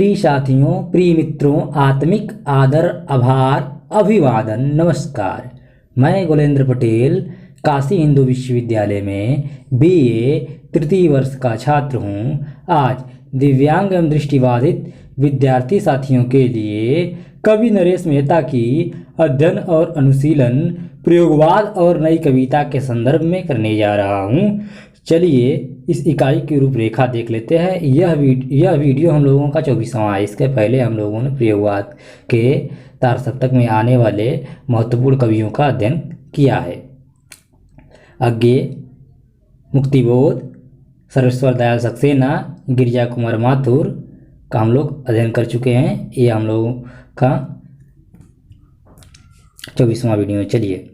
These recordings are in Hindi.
प्रिय साथियों, प्रिय मित्रों, आत्मिक आदर, आभार, अभिवादन, नमस्कार। मैं गुलेंद्र पटेल काशी हिंदू विश्वविद्यालय में बीए तृतीय वर्ष का छात्र हूँ। आज दिव्यांग एवं दृष्टिबाधित विद्यार्थी साथियों के लिए कवि नरेश मेहता की अध्ययन और अनुशीलन प्रयोगवाद और नई कविता के संदर्भ में करने जा रहा हूँ। चलिए इस इकाई की रूपरेखा देख लेते हैं। यह वीडियो हम लोगों का 24वां है। इसके पहले हम लोगों ने प्रयोगवाद के तार सप्तक में आने वाले महत्वपूर्ण कवियों का अध्ययन किया है। अज्ञे, मुक्तिबोध, सर्वेश्वर दयाल सक्सेना, गिरिजा कुमार माथुर का हम लोग अध्ययन कर चुके हैं। ये हम लोगों का 24वां वीडियो। चलिए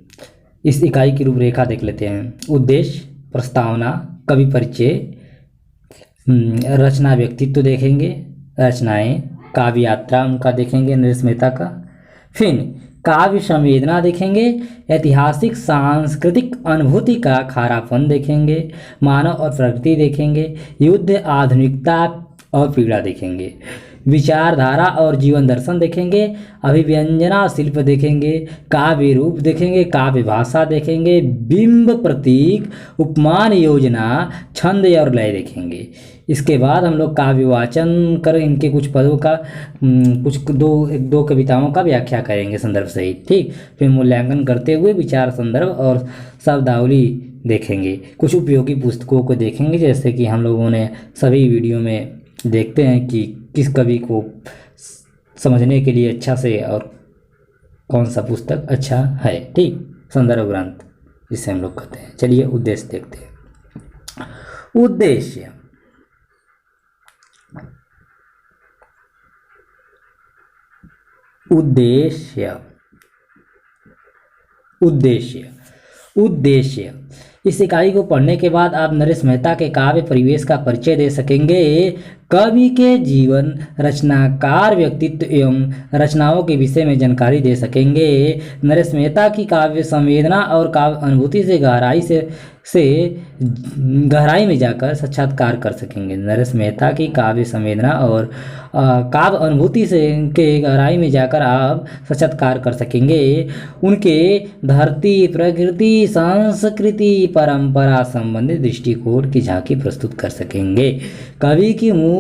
इस इकाई की रूपरेखा देख लेते हैं। उद्देश्य, प्रस्तावना, कवि परिचय, रचना व्यक्तित्व देखेंगे, रचनाएं, काव्य यात्रा उनका देखेंगे नरेश मेहता का। फिर काव्य संवेदना देखेंगे, ऐतिहासिक सांस्कृतिक अनुभूति का खारापन देखेंगे, मानव और प्रकृति देखेंगे, युद्ध, आधुनिकता और पीड़ा देखेंगे, विचारधारा और जीवन दर्शन देखेंगे, अभिव्यंजना शिल्प देखेंगे, काव्य रूप देखेंगे, काव्य भाषा देखेंगे, बिंब, प्रतीक, उपमान, योजना, छंद और लय देखेंगे। इसके बाद हम लोग काव्य वाचन कर इनके कुछ पदों का दो कविताओं का व्याख्या करेंगे संदर्भ सहित। ठीक, फिर मूल्यांकन करते हुए विचार, संदर्भ और शब्दावली देखेंगे। कुछ उपयोगी पुस्तकों को देखेंगे, जैसे कि हम लोगों ने सभी वीडियो में देखते हैं कि किस कवि को समझने के लिए अच्छा से और कौन सा पुस्तक अच्छा है। ठीक, संदर्भ ग्रंथ जिसे हम लोग कहते हैं। चलिए उद्देश्य देखते हैं। उद्देश्य, उद्देश्य, उद्देश्य, उद्देश्य। इस इकाई को पढ़ने के बाद आप नरेश मेहता के काव्य परिवेश का परिचय दे सकेंगे। कवि के जीवन, रचनाकार व्यक्तित्व एवं रचनाओं के विषय में जानकारी दे सकेंगे। नरेश मेहता की काव्य संवेदना और काव्य अनुभूति से गहराई में जाकर साक्षात्कार कर सकेंगे। नरेश मेहता की काव्य संवेदना और काव्य अनुभूति से के गहराई में जाकर आप साक्षात्कार कर सकेंगे। उनके धरती, प्रकृति, संस्कृति, परंपरा संबंधित दृष्टिकोण की झांकी प्रस्तुत कर सकेंगे। कवि की मूल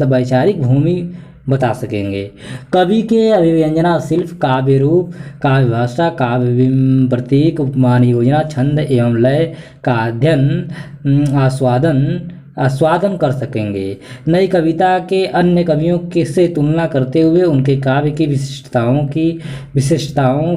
वैचारिक भूमि बता सकेंगे। कवि के अभिव्यंजना शिल्प, काव्य रूप, काव्य भाषा, काव्य बिंब, प्रतीक, उपमान, योजना, छंद एवं लय का अध्ययन आस्वादन कर सकेंगे। नई कविता के अन्य कवियों के से तुलना करते हुए उनके काव्य की विशिष्टताओं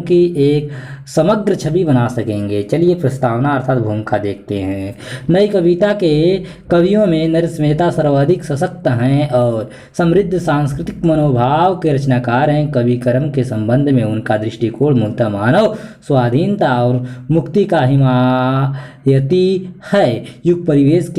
की एक समग्र छवि बना सकेंगे। चलिए प्रस्तावना अर्थात भूमिका देखते हैं। नई कविता के कवियों में नरेश मेहता सर्वाधिक सशक्त हैं और समृद्ध सांस्कृतिक मनोभाव के रचनाकार हैं। कवि कर्म के संबंध में उनका दृष्टिकोण मूलतः मानव स्वाधीनता और मुक्ति का हिमायती है। युग परिवेश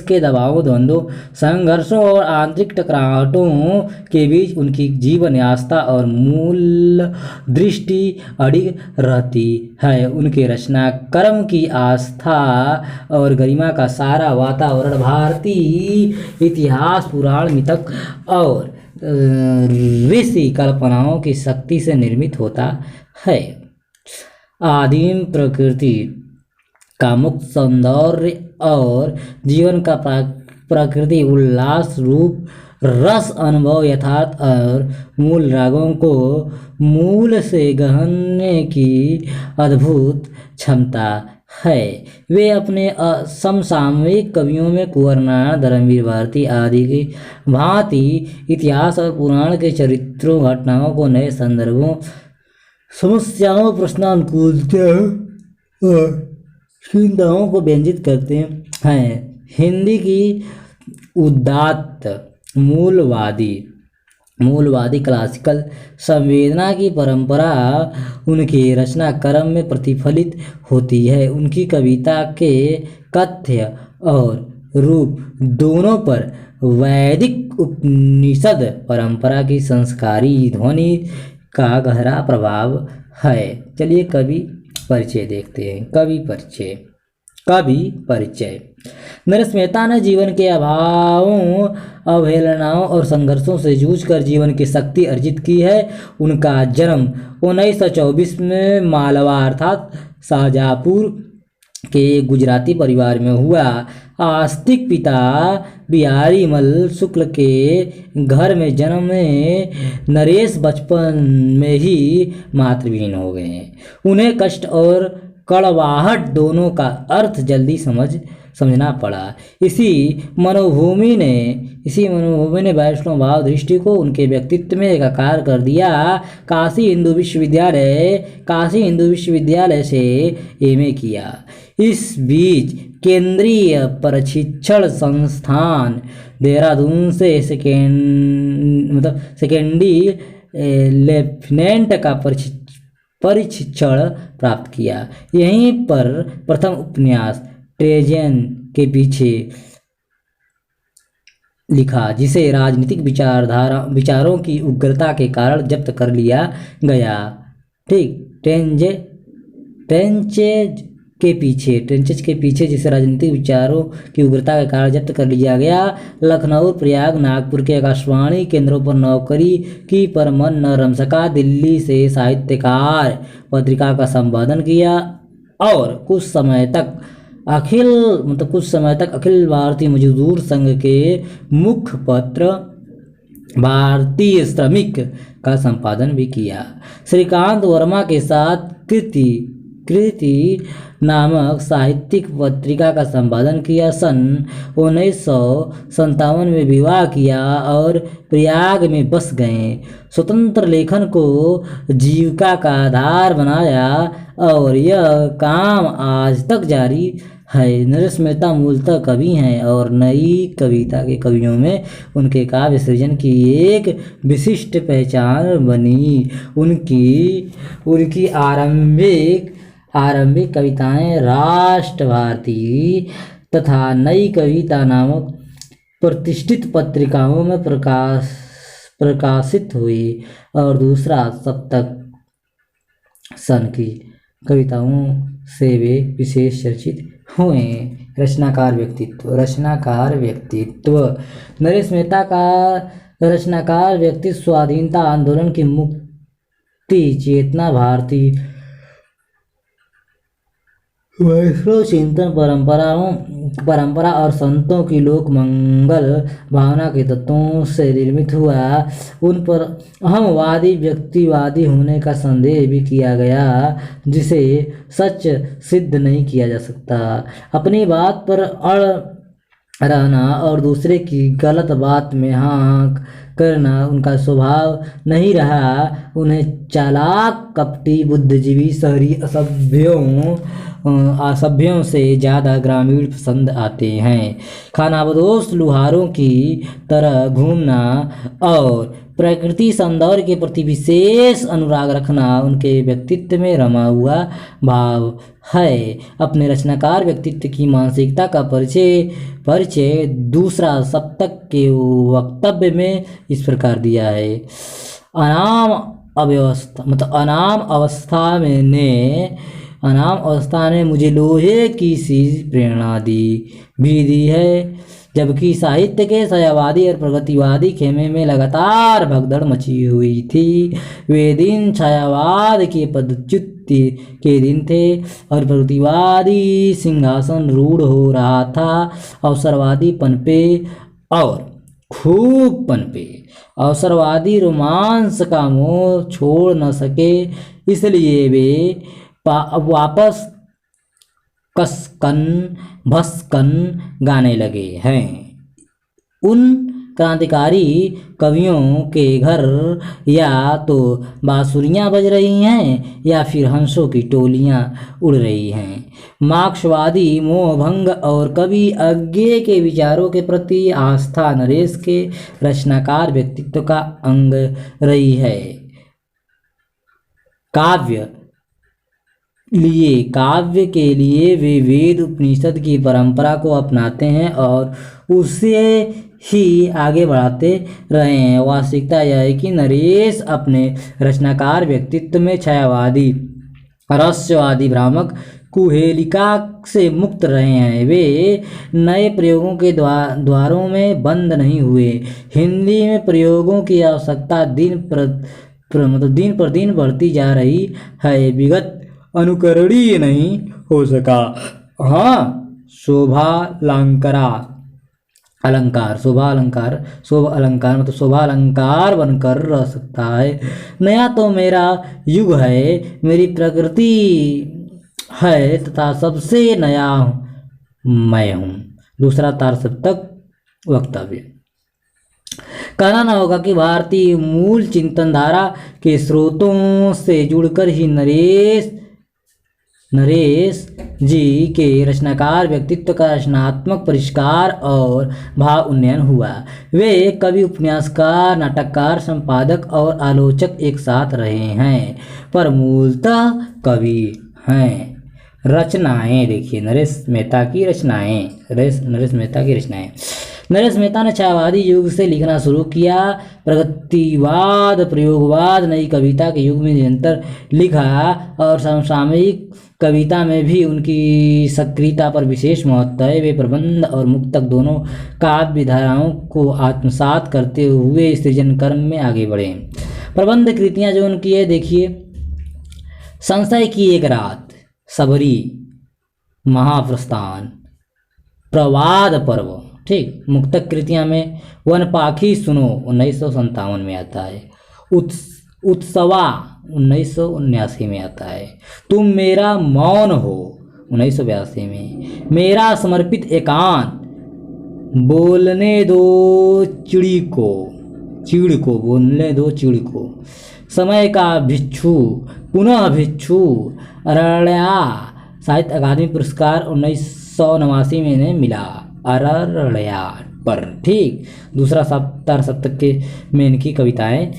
के दबावों, द्वंद्वों, संघर्षों और आंतरिक टकरावटों के बीच उनकी जीवन आस्था और मूल दृष्टि अडिग रहती है। उनके रचना कर्म की आस्था और गरिमा का सारा वातावरण भारतीय इतिहास, पुराण, मिथक और ऋषि कल्पनाओं की शक्ति से निर्मित होता है। आदिम प्रकृति का मुक्त सौंदर्य और जीवन का प्रकृति उल्लास रूप, रस, अनुभव, यथार्थ और मूल रागों को मूल से गहने की अद्भुत क्षमता है। वे अपने समसामयिक कवियों में कुंवर नारायण, धर्मवीर भारती आदि की भांति इतिहास और पुराण के चरित्रों, घटनाओं को नए संदर्भों, समस्याओं, प्रश्नानुकूलता और चिंताओं को व्यंजित करते हैं। हिंदी की उदात्त मूलवादी क्लासिकल संवेदना की परंपरा उनके रचना क्रम में प्रतिफलित होती है। उनकी कविता के कथ्य और रूप दोनों पर वैदिक उपनिषद परंपरा की संस्कारी ध्वनि का गहरा प्रभाव है। चलिए कवि परिचय देखते हैं। कवि परिचय। का भी परिचय। नरेश मेहता ने जीवन के अभावों, अवहेलनाओं और संघर्षों से जूझकर जीवन की शक्ति अर्जित की है। उनका जन्म 1924 में मालवा अर्थात शाहजहाँपुर के गुजराती परिवार में हुआ। आस्तिक पिता बिहारी मल शुक्ल के घर में जन्मे नरेश बचपन में ही मातृहीन हो गए। उन्हें कष्ट और कड़वाहट दोनों का अर्थ जल्दी समझना पड़ा। इसी मनोभूमि ने वैष्णव भाव दृष्टि को उनके व्यक्तित्व में एकाकार कर दिया। काशी हिंदू विश्वविद्यालय से एमए किया। इस बीच केंद्रीय प्रशिक्षण संस्थान देहरादून से सेकेंडरी लेफ्टिनेंट का प्रशिक्षण प्राप्त किया। यहीं पर प्रथम उपन्यास ट्रेजन के पीछे लिखा, जिसे राजनीतिक विचारों की उग्रता के कारण जब्त कर लिया गया। ठीक, ट्रेंचेज के पीछे जिसे राजनीतिक विचारों की उग्रता के कारण जब्त कर लिया गया। लखनऊ, प्रयाग, नागपुर के आकाशवाणी केंद्रों पर नौकरी की, पर मन न रम सका। दिल्ली से साहित्यकार पत्रिका का संपादन किया और कुछ समय तक अखिल भारतीय मजदूर संघ के मुख्य पत्र भारतीय श्रमिक का संपादन भी किया। श्रीकांत वर्मा के साथ कृति नामक साहित्यिक पत्रिका का संपादन किया। सन 1957 में विवाह किया और प्रयाग में बस गए। स्वतंत्र लेखन को जीविका का आधार बनाया और यह काम आज तक जारी है। नरेश मेहता मूलतः कवि हैं और नई कविता के कवियों में उनके काव्य सृजन की एक विशिष्ट पहचान बनी। उनकी आरंभिक कविताएं राष्ट्र भारती तथा नई कविता नामक प्रतिष्ठित पत्रिकाओं में प्रकाशित हुई और दूसरा शतक सन की कविताओं से वे विशेष चर्चित हुए। रचनाकार व्यक्तित्व नरेश मेहता का रचनाकार व्यक्तित्व स्वाधीनता आंदोलन की मुक्ति चेतना, भारतीय वैष्णव चिंतन परंपरा और संतों की लोक मंगल भावना के तत्वों से निर्मित हुआ। उन पर अहमवादी व्यक्तिवादी होने का संदेह भी किया गया, जिसे सच सिद्ध नहीं किया जा सकता। अपनी बात पर अड़ रहना और दूसरे की गलत बात में हाँ करना उनका स्वभाव नहीं रहा। उन्हें चालाक, कपटी, बुद्धिजीवी, शहरी असभ्यों से ज़्यादा ग्रामीण पसंद आते हैं। खानाबदोश लुहारों की तरह घूमना और प्रकृति सौंदर्य के प्रति विशेष अनुराग रखना उनके व्यक्तित्व में रमा हुआ भाव है। अपने रचनाकार व्यक्तित्व की मानसिकता का परिचय दूसरा शतक के वक्तव्य में इस प्रकार दिया है। अनाम अवस्था ने मुझे लोहे की सी प्रेरणा दी है, जबकि साहित्य के छायावादी और प्रगतिवादी खेमे में लगातार भगदड़ मची हुई थी। वे दिन छायावाद के पदच्युति के दिन थे और प्रगतिवादी सिंहासन रूढ़ हो रहा था। अवसरवादी पनपे और खूब पनपे। अवसरवादी रोमांस का मोह छोड़ न सके, इसलिए वे वापस कसकन भस्कन गाने लगे हैं। उन क्रांतिकारी कवियों के घर या तो बांसुरियां बज रही हैं या फिर हंसों की टोलियां उड़ रही हैं। मार्क्सवादी मोहभंग और कवि अज्ञे के विचारों के प्रति आस्था नरेश के रचनाकार व्यक्तित्व का अंग रही है। काव्य के लिए वे वेद उपनिषद की परंपरा को अपनाते हैं और उसे ही आगे बढ़ाते रहे हैं। वास्तविकता यह है कि नरेश अपने रचनाकार व्यक्तित्व में छायावादी, रहस्यवादी, भ्रामक, कुहेलिका से मुक्त रहे हैं। वे नए प्रयोगों के द्वारों में बंद नहीं हुए। हिंदी में प्रयोगों की आवश्यकता दिन पर दिन बढ़ती जा रही है। विगत अनुकरणीय नहीं हो सका। हाँ, शोभा अलंकार मतलब शोभा अलंकार बनकर रह सकता है। नया तो मेरा युग है, मेरी प्रकृति है तथा सबसे नया मैं हूँ। दूसरा तार सप्तक वक्तव्य। कहना न होगा कि भारतीय मूल चिंतन धारा के स्रोतों से जुड़कर ही नरेश जी के रचनाकार व्यक्तित्व का रचनात्मक परिष्कार और भाव उन्नयन हुआ। वे कवि, उपन्यासकार, नाटककार, संपादक और आलोचक एक साथ रहे हैं, पर मूलतः कवि हैं। रचनाएं देखिए, नरेश मेहता की रचनाएं। नरेश मेहता ने छायावादी युग से लिखना शुरू किया। प्रगतिवाद, प्रयोगवाद, नई कविता के युग में निरंतर लिखा और समसामयिक कविता में भी उनकी सक्रियता पर विशेष महत्व है। वे प्रबंध और मुक्तक दोनों काव्य धाराओं को आत्मसात करते हुए सृजन कर्म में आगे बढ़े। प्रबंध कृतियां जो उनकी है देखिए, संशय की एक रात, सबरी, महाप्रस्थान, प्रवाद पर्व। ठीक। मुक्तक कृतियां में वन पाखी सुनो 1957 में आता है। उत्सवा 1979 में आता है। तुम मेरा मौन हो 1982 में। मेरा समर्पित एकांत, बोलने दो चिड़ी को बोलने दो चिड़ी को। समय का भिक्षु, पुनः भिक्षु, अरण्या साहित्य अकादमी पुरस्कार 1989 में इन्हें मिला, अरण्या पर। ठीक। दूसरा तार सप्तक में इनकी कविताएं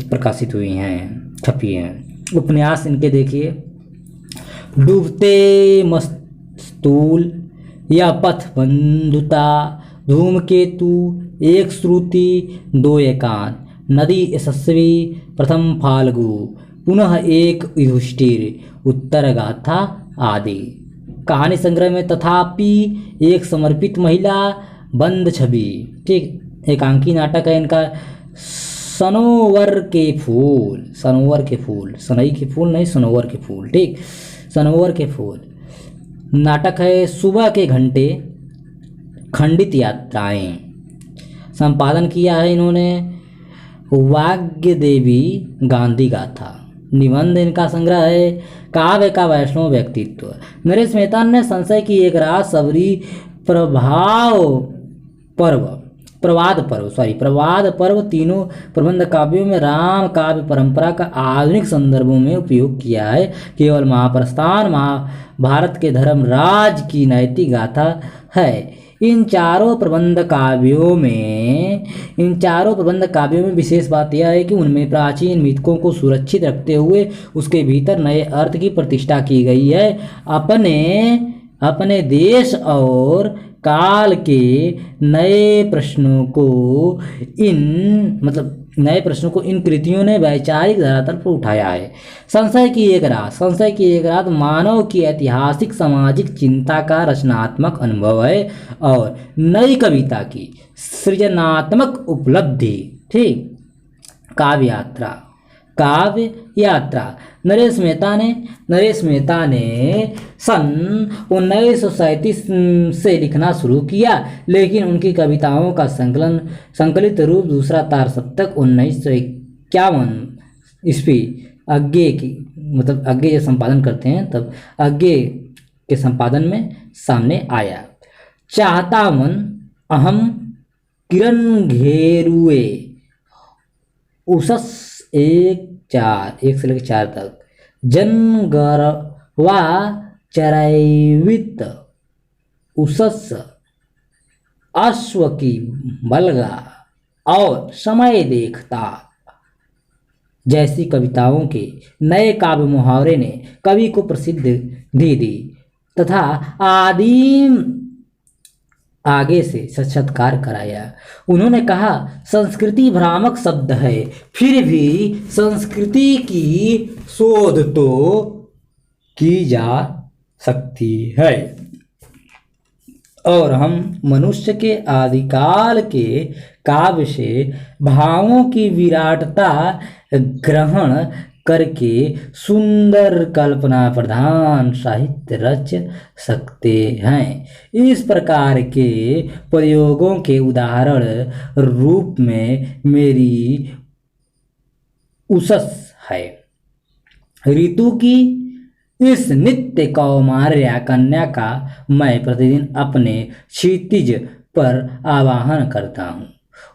प्रकाशित हुई हैं, छपी हैं। उपन्यास इनके देखिए, डूबते मस्तूल या पथ बंधुता, धूमकेतु, एक श्रुति, दो एकांत, नदी यशस्वी, प्रथम फाल्गु, पुनः एक युधिष्ठिर, उत्तर गाथा आदि। कहानी संग्रह में तथापि, एक समर्पित महिला, बंद छवि। ठीक। एकांकी नाटक है इनका सनोवर के फूल, सनई के फूल नहीं, सनोवर के फूल। ठीक। सनोवर के फूल नाटक है। सुबह के घंटे, खंडित यात्राएं। संपादन किया है इन्होंने वाग्य देवी गांधी गाथा। निबंध इनका संग्रह है काव्य का वैष्णव व्यक्तित्व। नरेश मेहता ने संशय की एक रात, सबरी, प्रवाद पर्व तीनों प्रबंध काव्यों में राम काव्य परंपरा का आधुनिक संदर्भों में उपयोग किया है। केवल महाप्रस्थान महाभारत के धर्मराज की नैतिक गाथा है। इन चारों प्रबंध काव्यों में विशेष बात यह है कि उनमें प्राचीन मिथकों को सुरक्षित रखते हुए उसके भीतर नए अर्थ की प्रतिष्ठा की गई है। अपने देश और काल के नए प्रश्नों को इन कृतियों ने वैचारिक धरातल पर उठाया है। संशय की एक रात मानव की ऐतिहासिक सामाजिक चिंता का रचनात्मक अनुभव है और नई कविता की सृजनात्मक उपलब्धि। ठीक। काव्य यात्रा नरेश मेहता ने सन 1937 से लिखना शुरू किया, लेकिन उनकी कविताओं का संकलित रूप दूसरा तार सप्तक 1951 ईस्वी आगे जब संपादन करते हैं तब आगे के संपादन में सामने आया। चाहता मन, अहम, किरण घेरुए, उसस 1 से लेकर 4 तक, जनगरवा चरैवित, उसस, अश्व की बलगा और समय देखता जैसी कविताओं के नए काव्य मुहावरे ने कवि को प्रसिद्धि दी तथा आदिम आगे से साक्षात्कार कराया। उन्होंने कहा, संस्कृति भ्रामक शब्द है, फिर भी संस्कृति की शोध तो की जा सकती है। और हम मनुष्य के आदिकाल के काव्य से भावों की विराटता ग्रहण करके सुंदर कल्पना प्रधान साहित्य रच सकते हैं। इस प्रकार के प्रयोगों के उदाहरण रूप में मेरी उषस है। ऋतु की इस नित्य कौमार्या कन्या का मैं प्रतिदिन अपने क्षितिज पर आवाहन करता हूँ।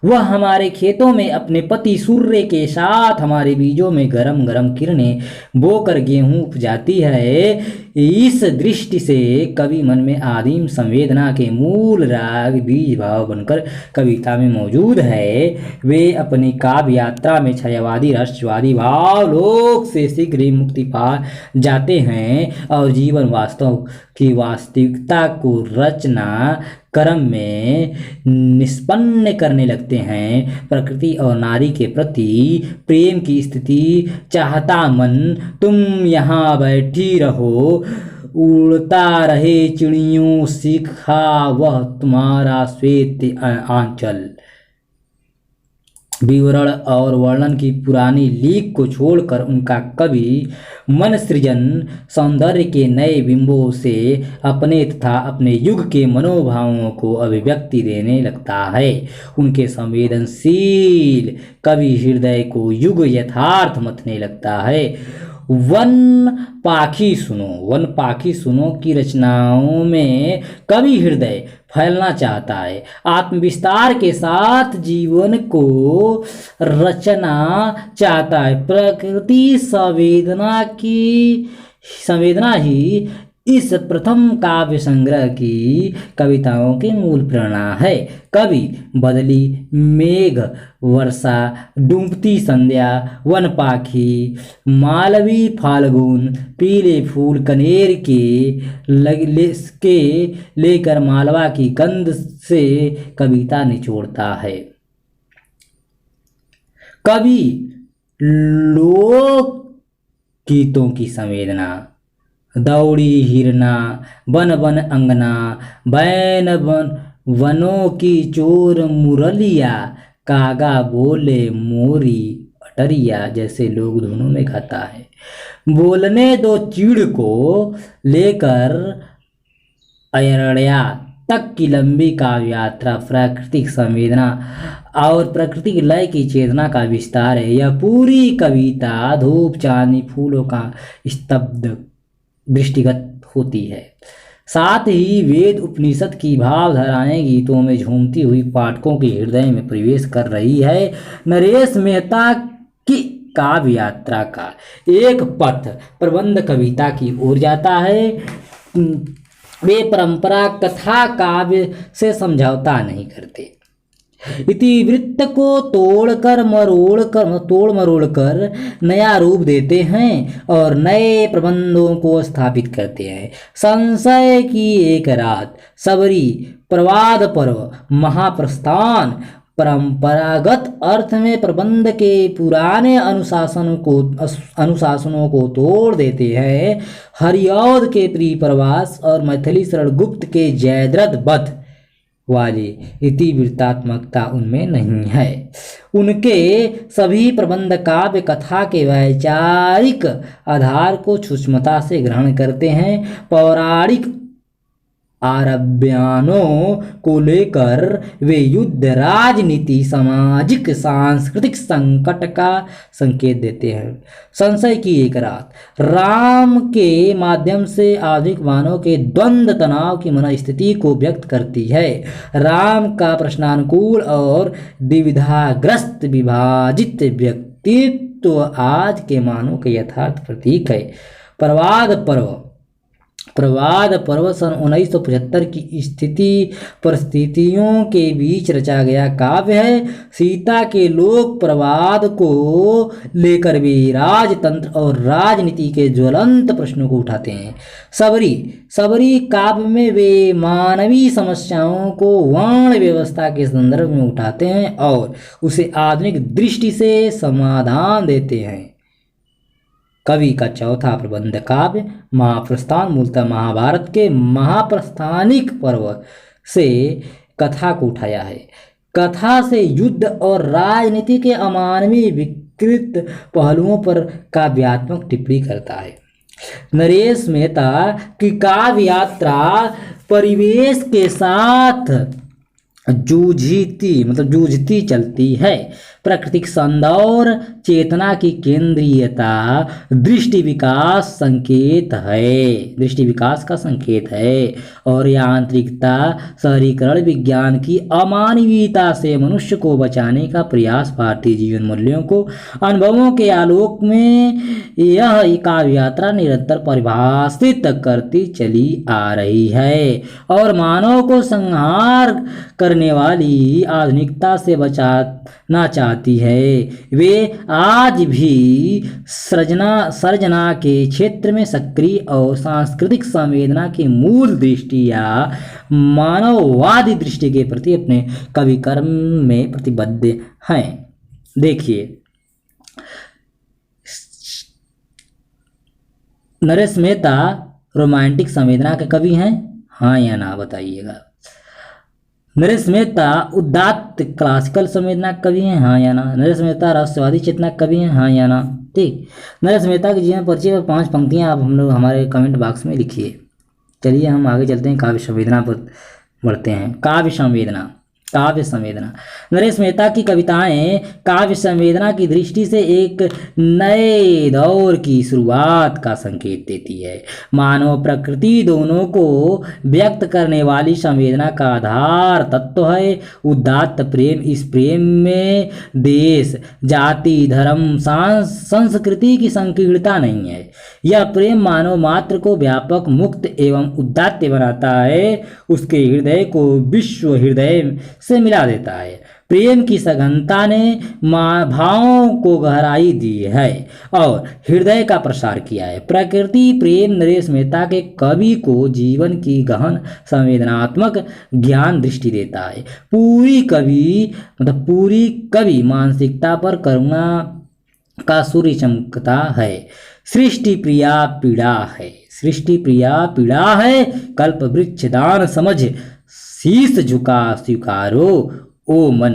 वह हमारे खेतों में अपने पति सूर्य के साथ हमारे बीजों में गरम गरम किरणें बोकर गेहूं उपजाती है। इस दृष्टि से कवि मन में आदिम संवेदना के मूल राग बीज भाव बनकर कविता में मौजूद है। वे अपनी काव्य यात्रा में छायावादी रसवादी भाव लोक से शीघ्र ही मुक्ति पा जाते हैं और जीवन वास्तव की वास्तविकता को रचना क्रम में निष्पन्न करने लगते हैं। प्रकृति और नारी के प्रति प्रेम की स्थिति चाहता मन तुम यहाँ बैठी रहो, उड़ता रहे चिड़ियों सीखा वह तुम्हारा श्वेत आंचल। विवरण और वर्णन की पुरानी लीक को छोड़कर उनका कवि मन सृजन सौंदर्य के नए बिंबों से अपने तथा अपने युग के मनोभावों को अभिव्यक्ति देने लगता है। उनके संवेदनशील कवि हृदय को युग यथार्थ मथने लगता है। वन पाखी सुनो की रचनाओं में कवि हृदय फैलना चाहता है। आत्मविस्तार के साथ जीवन को रचना चाहता है। प्रकृति संवेदना ही इस प्रथम काव्य संग्रह की कविताओं की मूल प्रेरणा है। कवि बदली मेघ, वर्षा, डूबती संध्या, वन पाखी, मालवी फाल्गुन, पीले फूल कनेर के लेकर मालवा की गंध से कविता निचोड़ता है। कवि लोक गीतों की संवेदना, दौड़ी हिरना, बन बन अंगना, बैन वनों की चोर मुरलिया, कागा बोले मोरी अटरिया जैसे लोक धुनों में गाता है। बोलने दो चीड़ को लेकर अयरड़िया तक की लंबी काव्य यात्रा प्राकृतिक संवेदना और प्राकृतिक लय की चेतना का विस्तार है। यह पूरी कविता धूप चांदनी फूलों का स्तब्ध दृष्टिगत होती है। साथ ही वेद उपनिषद की भावधाराएं गीतों में झूमती हुई पाठकों के हृदय में प्रवेश कर रही है। नरेश मेहता की काव्य यात्रा का एक पथ प्रबंध कविता की ओर जाता है। वे परंपरा कथा काव्य से समझौता नहीं करते। इतिवृत्त को तोड़ मरोड़ कर नया रूप देते हैं और नए प्रबंधों को स्थापित करते हैं। संशय की एक रात, सबरी, प्रवाद पर्व, महाप्रस्थान परंपरागत अर्थ में प्रबंध के पुराने अनुशासनों को तोड़ देते हैं। हरिऔध के प्रियप्रवास और मैथिली शरण गुप्त के जयद्रथ वध वाली इतिवृत्तात्मकता उनमें नहीं है। उनके सभी प्रबंध काव्य कथा के वैचारिक आधार को सूक्ष्मता से ग्रहण करते हैं। पौराणिक आरब्यानों को लेकर वे युद्ध, राजनीति, सामाजिक सांस्कृतिक संकट का संकेत देते हैं। संशय की एक रात राम के माध्यम से आधुनिक मानव के द्वंद्व तनाव की मनस्थिति को व्यक्त करती है। राम का प्रश्नानुकूल और द्विविधाग्रस्त विभाजित व्यक्तित्व आज के मानव के यथार्थ प्रतीक है। प्रवाद पर्व सन 1975 की स्थिति परिस्थितियों के बीच रचा गया काव्य है। सीता के लोक प्रवाद को लेकर वे राजतंत्र और राजनीति के ज्वलंत प्रश्नों को उठाते हैं। सबरी काव्य में वे मानवीय समस्याओं को वर्ण व्यवस्था के संदर्भ में उठाते हैं और उसे आधुनिक दृष्टि से समाधान देते हैं। कवि का चौथा प्रबंध काव्य महाप्रस्थान मूलतः महाभारत के महाप्रस्थानिक पर्व से कथा को उठाया है। कथा से युद्ध और राजनीति के अमानवीय विकृत पहलुओं पर काव्यात्मक टिप्पणी करता है। नरेश मेहता की काव्य यात्रा परिवेश के साथ जूझती चलती है। प्राकृतिक सौंदर्य चेतना की केंद्रीयता दृष्टि विकास का संकेत है और यांत्रिकता शहरीकरण विज्ञान की अमानवीयता से मनुष्य को बचाने का प्रयास भारतीय जीवन मूल्यों को अनुभवों के आलोक में यह काव्य यात्रा निरंतर परिभाषित करती चली आ रही है और मानव को संहार करने वाली आधुनिकता से बचाना चाहती है। वे आज भी सर्जना के क्षेत्र में सक्रिय और सांस्कृतिक संवेदना की मूल दृष्टि या मानववादी दृष्टि के प्रति अपने कवि कर्म में प्रतिबद्ध हैं। देखिए, नरेश मेहता रोमांटिक संवेदना के कवि हैं, हाँ या ना बताइएगा। नरेश मेहता उदात्त क्लासिकल संवेदना कवि हैं, हाँ या ना। नरेश मेहता रहस्यवादी चेतना कवि हैं, हाँ या ना। ठीक, नरेश मेहता के जीवन परिचय पर 5 पंक्तियां आप हम लोग हमारे कमेंट बॉक्स में लिखिए। चलिए हम आगे चलते हैं, काव्य संवेदना पर बढ़ते हैं। काव्य संवेदना नरेश मेहता की कविताएं काव्य संवेदना की दृष्टि से एक नए दौर की शुरुआत का संकेत देती है। मानव प्रकृति दोनों को व्यक्त करने वाली संवेदना का आधार तत्व है। उदात्त प्रेम, इस प्रेम में देश, जाति, धर्म, संस्कृति की संकीर्णता नहीं है। यह प्रेम मानव मात्र को व्यापक, मुक्त एवं उदात्त बनाता है, उसके हृदय को विश्व हृदय से मिला देता है। प्रेम की सघनता ने भावों को गहराई दी है और हृदय का प्रसार किया है। प्रकृति प्रेम नरेश मेहता के कवि को जीवन की गहन संवेदनात्मक ज्ञान दृष्टि देता है। पूरी कवि मानसिकता पर करुणा का सूर्य चमकता है। सृष्टि प्रिया पीड़ा है, कल्प वृक्ष दान समझ, शीश झुका स्वीकारो, ओ मन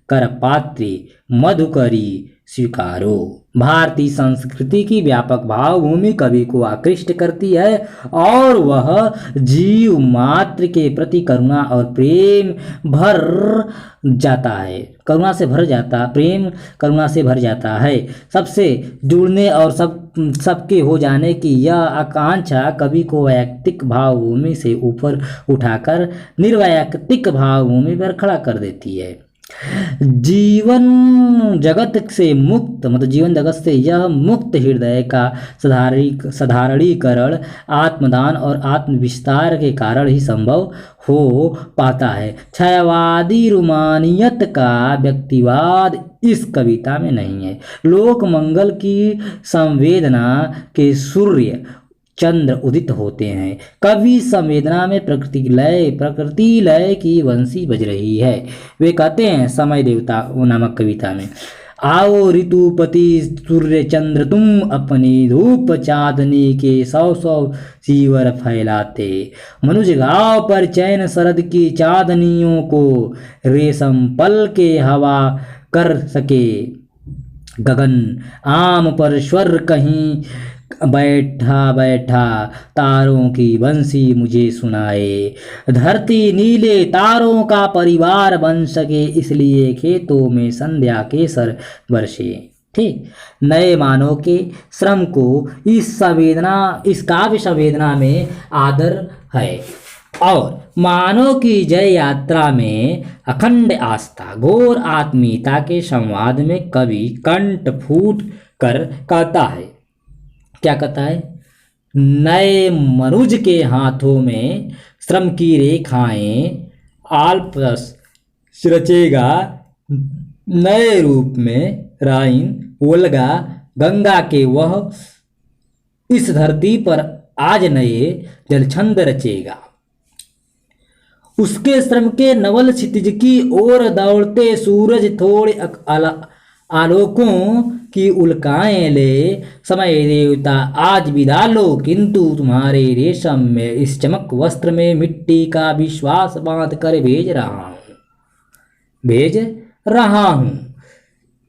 कर पात्री मधुकरी स्वीकारो। भारतीय संस्कृति की व्यापक भावभूमि कवि को आकृष्ट करती है और वह जीव मात्र के प्रति करुणा और प्रेम प्रेम करुणा से भर जाता है। सबसे जुड़ने और सबके हो जाने की यह आकांक्षा कवि को वैयक्तिक भावभूमि से ऊपर उठाकर निर्वैयक्तिक भावभूमि पर खड़ा कर देती है। जीवन जगत से यह मुक्त हृदय का साधारणीकरण आत्मदान और आत्मविस्तार के कारण ही संभव हो पाता है। छायावादी रूमानियत का व्यक्तिवाद इस कविता में नहीं है। लोक मंगल की संवेदना के सूर्य चंद्र उदित होते हैं। कवि संवेदना में प्रकृति लय की बंसी बज रही है। वे कहते हैं समय देवता नामक कविता में, आओ ऋतुपति सूर्य चंद्र तुम अपनी धूप चांदनी के 100 चीवर फैलाते, मनुज गांव पर चैन शरद की चांदनियों को रेशम पल के हवा कर सके। गगन आम पर स्वर कहीं बैठा तारों की बंसी मुझे सुनाए। धरती नीले तारों का परिवार बन सके, इसलिए खेतों में संध्या केसर बरसे। ठीक, नए मानव के श्रम को इस काव्य संवेदना में आदर है और मानव की जय यात्रा में अखंड आस्था, घोर आत्मीयता के संवाद में कवि कंठ फूट कर कहता है, क्या कहता है? नए मनुज के हाथों में श्रम की रेखाएं आल्प्स रचेगा, नए रूप में राइन, वोल्गा, गंगा के वह इस धरती पर आज नए जलछंद रचेगा। उसके श्रम के नवल क्षितिज की ओर दौड़ते सूरज थोड़े आलोकों की उल्काएं ले, समय देवता आज विदा लो, किंतु तुम्हारे रेशम में इस चमक वस्त्र में मिट्टी का विश्वास बांध कर भेज रहा हूं।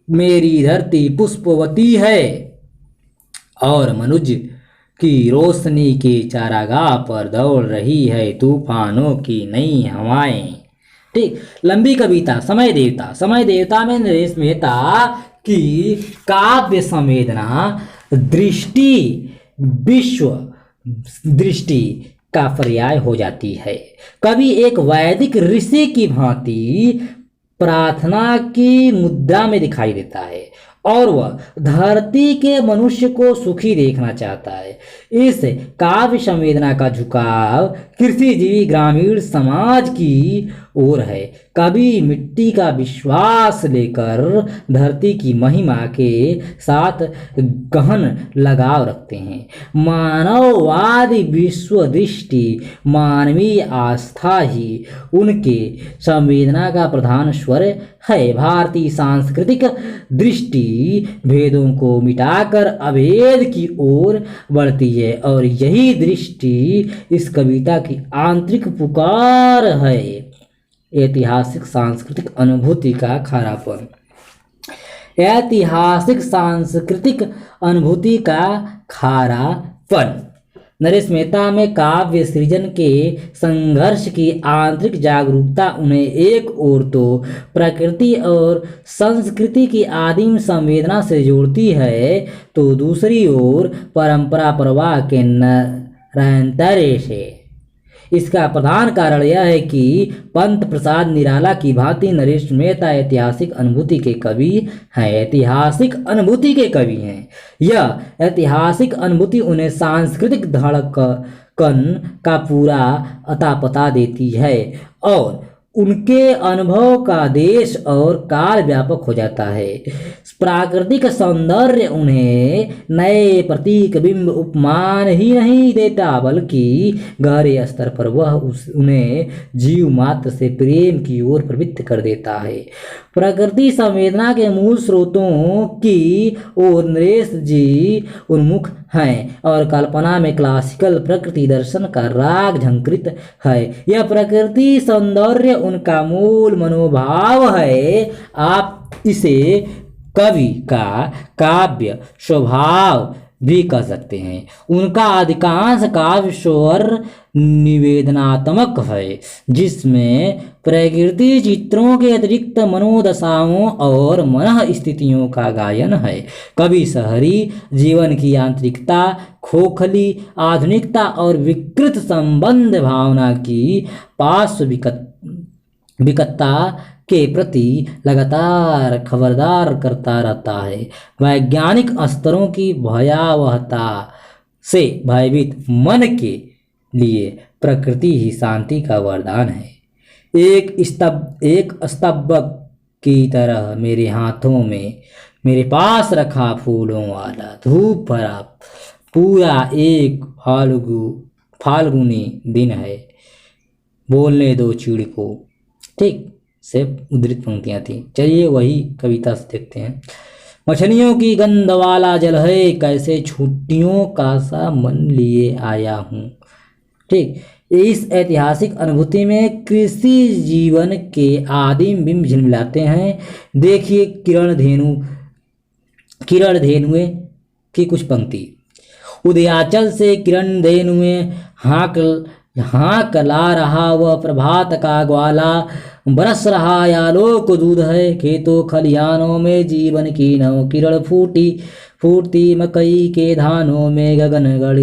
मेरी धरती पुष्पवती है और मनुज की रोशनी के चारागाह पर दौड़ रही है तूफानों की नई हवाएं। ठीक, लंबी कविता समय देवता में नरेश मेहता की काव्य संवेदना दृष्टि विश्व दृष्टि का पर्याय हो जाती है। कवि एक वैदिक ऋषि की भांति प्रार्थना की मुद्रा में दिखाई देता है और वह धरती के मनुष्य को सुखी देखना चाहता है। इस काव्य संवेदना का झुकाव कृषिजीवी ग्रामीण समाज की ओर है। कवि मिट्टी का विश्वास लेकर धरती की महिमा के साथ गहन लगाव रखते हैं। मानववादी विश्व दृष्टि, मानवीय आस्था ही उनके संवेदना का प्रधान स्वर है। भारतीय सांस्कृतिक दृष्टि भेदों को मिटाकर अभेद की ओर बढ़ती है और यही दृष्टि इस कविता की आंतरिक पुकार है। ऐतिहासिक सांस्कृतिक अनुभूति का खारापन। ऐतिहासिक सांस्कृतिक अनुभूति का खारापन। नरेश मेहता में काव्य सृजन के संघर्ष की आंतरिक जागरूकता उन्हें एक ओर तो प्रकृति और संस्कृति की आदिम संवेदना से जोड़ती है तो दूसरी ओर परंपरा प्रवाह के निरंतर से। इसका प्रधान कारण यह है कि पंत प्रसाद निराला की भांति नरेश मेहता ऐतिहासिक अनुभूति के कवि हैं। ऐतिहासिक अनुभूति के कवि हैं। यह ऐतिहासिक अनुभूति उन्हें सांस्कृतिक धड़कन का पूरा अता पता देती है और उनके अनुभव का देश और काल व्यापक हो जाता है। प्राकृतिक सौंदर्य उन्हें नए प्रतीक बिंब उपमान ही नहीं देता बल्कि गहरे स्तर पर वह उन्हें जीव मात्र से प्रेम की ओर प्रवृत्त कर देता है। प्रकृति संवेदना के मूल स्रोतों की ओर नरेश जी उन्मुख हैं और कल्पना में क्लासिकल प्रकृति दर्शन का राग झंकृत है। यह प्रकृति सौंदर्य उनका मूल मनोभाव है। आप इसे कवि का काव्य स्वभाव भी कह सकते हैं। उनका अधिकांश काव्य स्वर निवेदनात्मक है जिसमें प्रकृति चित्रों के अतिरिक्त मनोदशाओं और मन स्थितियों का गायन है। कवि शहरी जीवन की आंतरिकता, खोखली आधुनिकता और विकृत संबंध भावना की पार्श्व विकटता के प्रति लगातार खबरदार करता रहता है। वैज्ञानिक स्तरों की भयावहता से भयभीत मन के लिए प्रकृति ही शांति का वरदान है। एक स्तबक की तरह मेरे हाथों में मेरे पास रखा फूलों वाला धूप भरा पूरा एक फाल्गुनी दिन है। बोलने दो चिड़ को। ठीक से उद्धृत पंक्तियां थी। चलिए वही कविता से देखते हैं। मछलियों की गंध वाला जल है, कैसे छुट्टियों का सा मन लिए आया हूँ। ठीक, इस ऐतिहासिक अनुभूति में कृषि जीवन के आदिम बिंब झिलमिलाते हैं। देखिए किरण धेनुए की कुछ पंक्ति। उदयाचल से किरण धेनुए हाँक ला रहा वह प्रभात का ग्वाला, बरस रहा आलोक दूध है। खेतों खलिहानों में जीवन की नव किरण फूटती मकई के धानों में गगन गढ़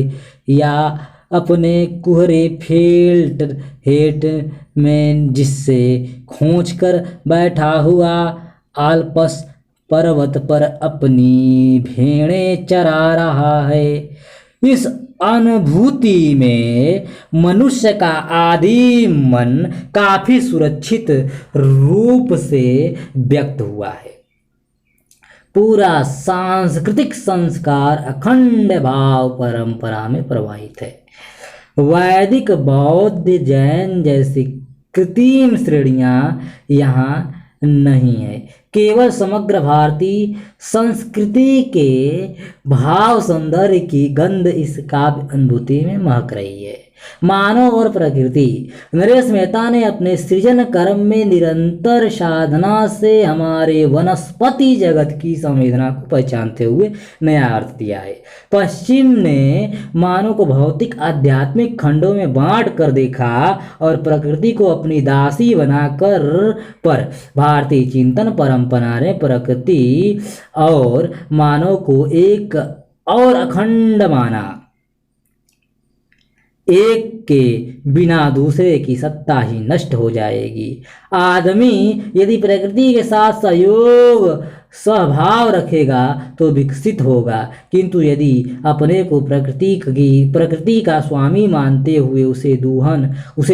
या अपने कुहरे फील्ड हेट में जिससे खोज कर बैठा हुआ आलपस पर्वत पर अपनी भेड़ें चरा रहा है। इस अनुभूति में मनुष्य का आदिम मन काफी सुरक्षित रूप से व्यक्त हुआ है। पूरा सांस्कृतिक संस्कार अखंड भाव परंपरा में प्रवाहित है। वैदिक बौद्ध जैन जैसी कृत्रिम श्रेणियां यहाँ नहीं है। केवल समग्र भारतीय संस्कृति के भाव सौंदर्य की गंध इस काव्य अनुभूति में महक रही है। मानव और प्रकृति। नरेश मेहता ने अपने सृजन कर्म में निरंतर साधना से हमारे वनस्पति जगत की संवेदना को पहचानते हुए नया अर्थ दिया है। पश्चिम ने मानव को भौतिक आध्यात्मिक खंडों में बांट कर देखा और प्रकृति को अपनी दासी बनाकर, पर भारतीय चिंतन परंपरा ने प्रकृति और मानव को एक और अखंड माना। एक के बिना दूसरे की सत्ता ही नष्ट हो जाएगी। आदमी यदि प्रकृति के साथ सहयोग स्वभाव रखेगा तो विकसित होगा, किंतु यदि अपने को प्रकृति का स्वामी मानते हुए उसे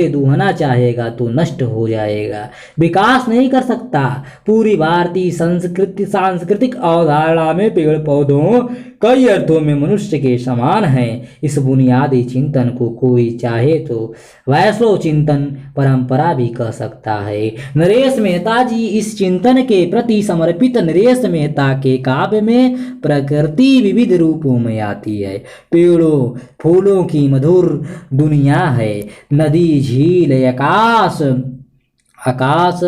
दूहना चाहेगा तो नष्ट हो जाएगा, विकास नहीं कर सकता। पूरी भारतीय सांस्कृतिक अवधारणा में पेड़ पौधों कई अर्थों में मनुष्य के समान हैं। इस बुनियादी चिंतन को कोई चाहे तो वैष्णव चिंतन परंपरा भी कह सकता है। नरेश मेहता जी इस चिंतन के प्रति समर्पित नरेश मेहता के काव्य में प्रकृति विविध रूपों में आती है। पेड़ों फूलों की मधुर दुनिया है, नदी झील आकाश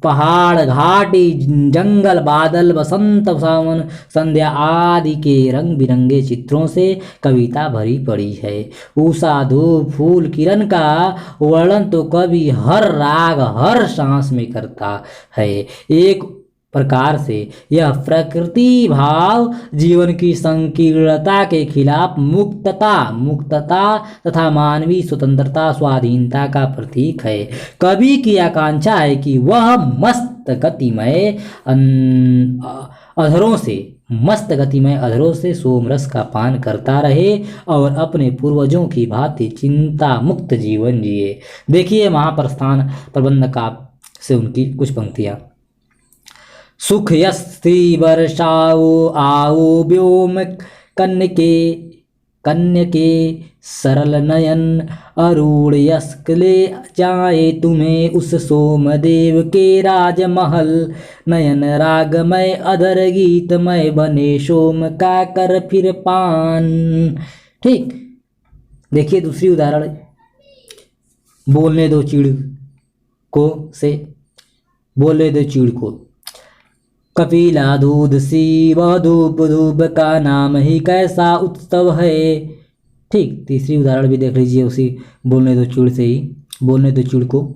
पहाड़ घाटी जंगल बादल बसंत सावन संध्या आदि के रंग बिरंगे चित्रों से कविता भरी पड़ी है। उषा धूप फूल किरण का वर्णन तो कवि हर राग हर सांस में करता है। एक प्रकार से यह प्रकृति भाव जीवन की संकीर्णता के खिलाफ मुक्तता तथा मानवीय स्वतंत्रता स्वाधीनता का प्रतीक है। कवि की आकांक्षा है कि वह मस्त गतिमय अधरों से सोमरस का पान करता रहे और अपने पूर्वजों की भांति चिंता मुक्त जीवन जिए। देखिए महाप्रस्थान प्रबंध का से उनकी कुछ पंक्तियां। सुख यस्ति वर्षाओ आओ व्योम कन्य के सरल नयन अरूढ़ यस्क ले जाए तुम्हें उस सोमदेव के राजमहल। नयन रागमय अधर गीतमय बने सोम का कर फिर पान। ठीक, देखिए दूसरी उदाहरण, बोलने दो चिड़ को कपिला दूध सी वह धूप का नाम ही कैसा उत्सव है। ठीक, तीसरी उदाहरण भी देख लीजिए उसी बोलने दो चिड़ को।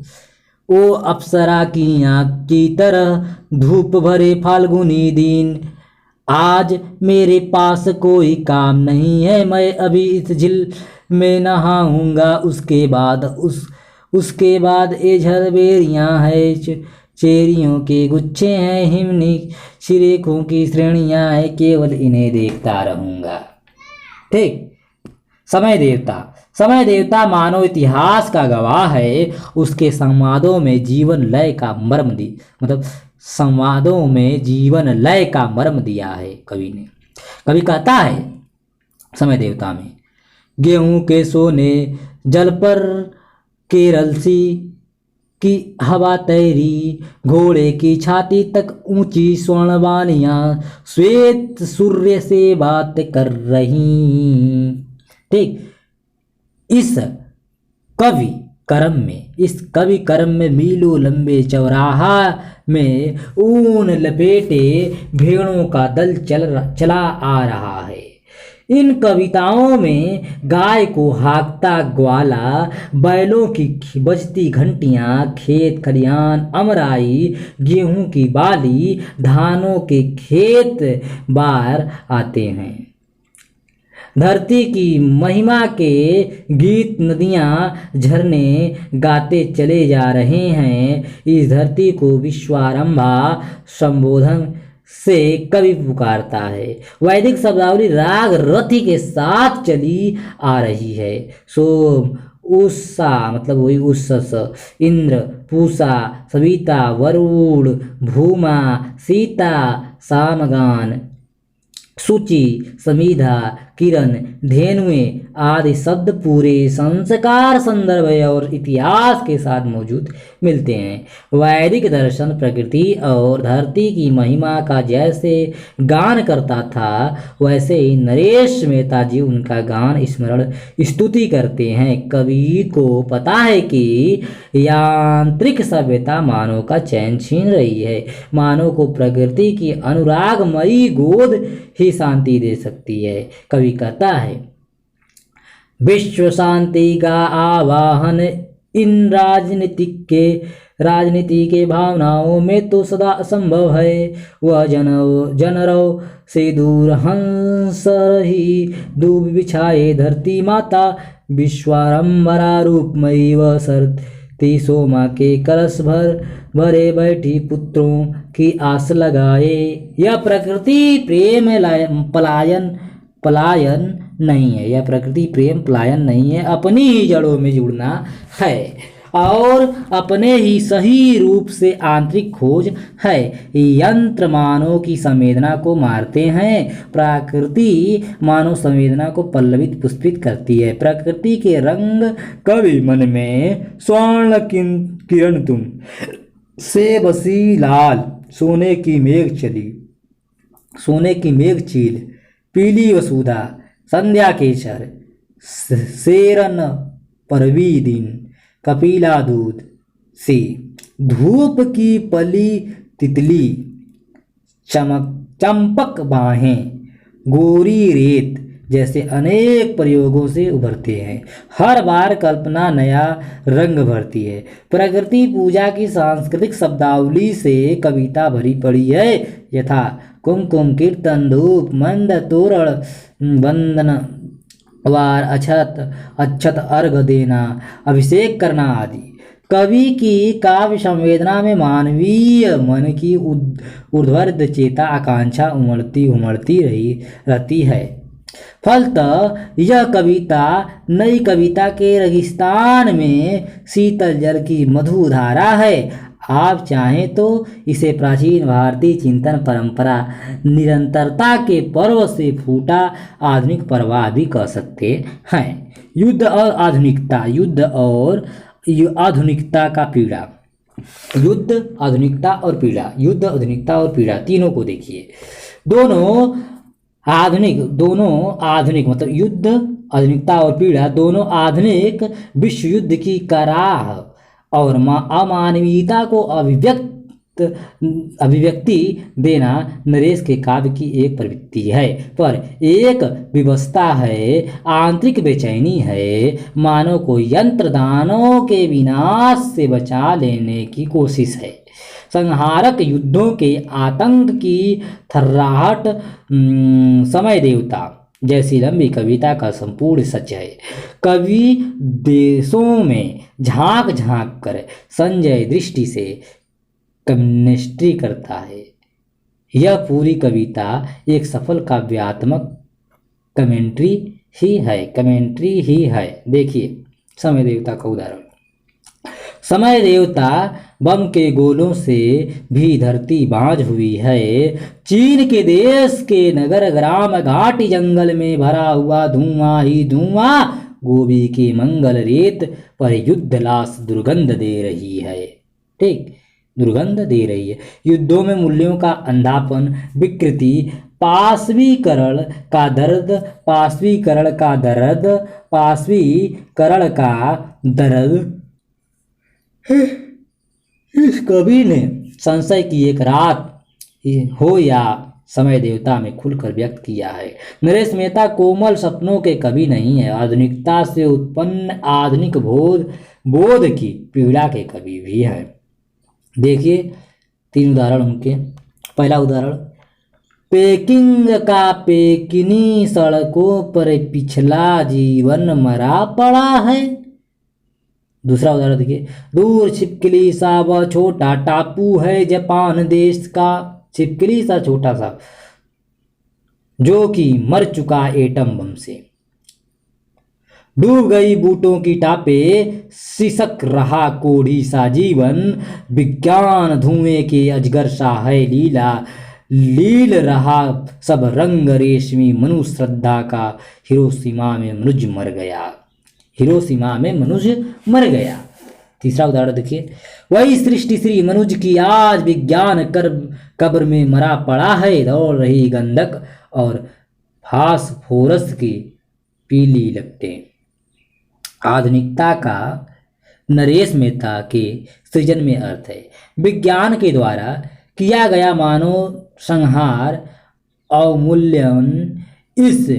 ओ अप्सरा की आँख की तरह धूप भरे फाल्गुनी दिन, आज मेरे पास कोई काम नहीं है, मैं अभी इस झील में नहाऊंगा। उसके बाद ये झरबेरियाँ है, चेरियों के गुच्छे हैं, हिमनी शिरेखों की श्रेणियां हैं, केवल इन्हें देखता रहूंगा। ठीक, समय देवता मानव इतिहास का गवाह है। उसके संवादों में जीवन लय का मर्म दिया है कवि ने। कवि कहता है समय देवता में, गेहूं के सोने जल पर केरल सी की हवा तैरी, घोड़े की छाती तक ऊंची स्वर्णवानियां श्वेत सूर्य से बात कर रही। ठीक, इस कवि कर्म में मीलों लंबे चौराहा में ऊन लपेटे भेड़ों का दल चला आ रहा है। इन कविताओं में गाय को हाँकता ग्वाला, बैलों की बजती घंटियां, खेत खलियान, अमराई, गेहूं की बाली, धानों के खेत बार आते हैं। धरती की महिमा के गीत नदियां झरने गाते चले जा रहे हैं। इस धरती को विश्वारंभा संबोधन से कवि पुकारता है। वैदिक शब्दावली राग रति के साथ चली आ रही है। सोम उषा मतलब वही उषस, इंद्र पूषा, सविता, वरुण, भूमा, सीता, सामगान, सूची, समीधा, किरण, धेनुएं आदि शब्द पूरे संस्कार, संदर्भ और इतिहास के साथ मौजूद मिलते हैं। वैदिक दर्शन प्रकृति और धरती की महिमा का जैसे गान करता था, वैसे ही नरेश मेहता जी उनका गान स्मरण स्तुति करते हैं। कवि को पता है कि यांत्रिक सभ्यता मानव का चैन छीन रही है। मानव को प्रकृति की अनुरागमयी गोद ही शांति दे सकती है। कवि कहता है, विश्व शांति का आवाहन इन राजनीति के भावनाओं में तो सदा असंभव है। वह जनरव से दूर हंस रही दूब बिछाए धरती माता, विश्वारंभरा रूपमयी वह सरती सोमा के कलश भरे बैठी पुत्रों की आस लगाए। यह प्रकृति प्रेम पलायन नहीं है, यह प्रकृति प्रेम पलायन नहीं है, अपनी ही जड़ों में जुड़ना है और अपने ही सही रूप से आंतरिक खोज है। यंत्र मानव की संवेदना को मारते हैं, प्रकृति मानव संवेदना को पल्लवित पुष्पित करती है। प्रकृति के रंग कवि मन में स्वर्ण किरण तुम से बसी लाल, सोने की मेघ चील, पीली वसुधा, संध्या केसर, सेरन परवी दिन, कपिला दूध से, धूप की पली तितली, चंपक बाहें, गोरी रेत जैसे अनेक प्रयोगों से उभरते हैं। हर बार कल्पना नया रंग भरती है। प्रकृति पूजा की सांस्कृतिक शब्दावली से कविता भरी पड़ी है, यथा कुमकुम, कीर्तन, धूप, मंद, तोरण, वंदन, वार, अक्षत अर्घ देना, अभिषेक करना आदि। कवि की काव्य संवेदना में मानवीय मन की ऊर्ध्वर्ध चेता आकांक्षा उमड़ती रहती है। फलतः यह कविता नई कविता के रेगिस्तान में शीतल जल की मधुधारा है। आप चाहें तो इसे प्राचीन भारतीय चिंतन परंपरा निरंतरता के पर्व से फूटा आधुनिक प्रवाह भी कह सकते हैं। युद्ध और आधुनिकता, युद्ध और आधुनिकता का पीड़ा। युद्ध, आधुनिकता और पीड़ा, युद्ध, आधुनिकता और पीड़ा तीनों को देखिए। दोनों आधुनिक मतलब युद्ध, आधुनिकता और पीड़ा दोनों आधुनिक विश्व युद्ध की कराह और अमानवीयता को अभिव्यक्ति देना नरेश के काव्य की एक प्रवृत्ति है। पर एक विवशता है, आंतरिक बेचैनी है, मानव को यंत्र दानों के विनाश से बचा लेने की कोशिश है। संहारक युद्धों के आतंक की थर्राहट समय देवता जैसी लंबी कविता का संपूर्ण सच है। कवि देशों में झांक झांक कर संजय दृष्टि से कमेंट्री करता है। यह पूरी कविता एक सफल काव्यात्मक कमेंट्री ही है। देखिए समय देवता का उदाहरण। समय देवता बम के गोलों से भी धरती बांझ हुई है। चीन के देश के नगर ग्राम घाटी जंगल में भरा हुआ धुआं ही धुआं, गोभी की मंगल रेत पर युद्ध लाश दुर्गंध दे रही है। ठीक, दुर्गंध दे रही है। युद्धों में मूल्यों का अंधापन, विकृति, पाशवीकरण का दर्द इस कवि ने संशय की एक रात हो या समय देवता में खुलकर व्यक्त किया है। नरेश मेहता कोमल सपनों के कवि नहीं है, आधुनिकता से उत्पन्न आधुनिक बोध की पीड़ा के कवि भी हैं। देखिए 3 उदाहरण उनके। पहला उदाहरण, पेकिंग का पेकिनी सड़कों पर पिछला जीवन मरा पड़ा है। दूसरा उदाहरण देखिए, दूर छिपकली सा वह छोटा टापू है जापान देश का, छिपकली सा छोटा सा जो कि मर चुका एटम बम से। डूब गई बूटों की टापे, सिसक रहा कोढ़ी सा जीवन, विज्ञान धुएं के अजगर सा है लीला, लील रहा सब रंग रेशमी, मनु श्रद्धा का हिरोशिमा में मनुज मर गया। हिरोशिमा में मनुज मर गया। तीसरा उदाहरण देखिए, वही सृष्टि श्री मनुज की आज विज्ञान कर कब्र में मरा पड़ा है, दौड़ रही गंधक और फास्फोरस की पीली लपटें। आधुनिकता का नरेश मेहता के सृजन में अर्थ है विज्ञान के द्वारा किया गया मानव संहार अवमूल्यन। इस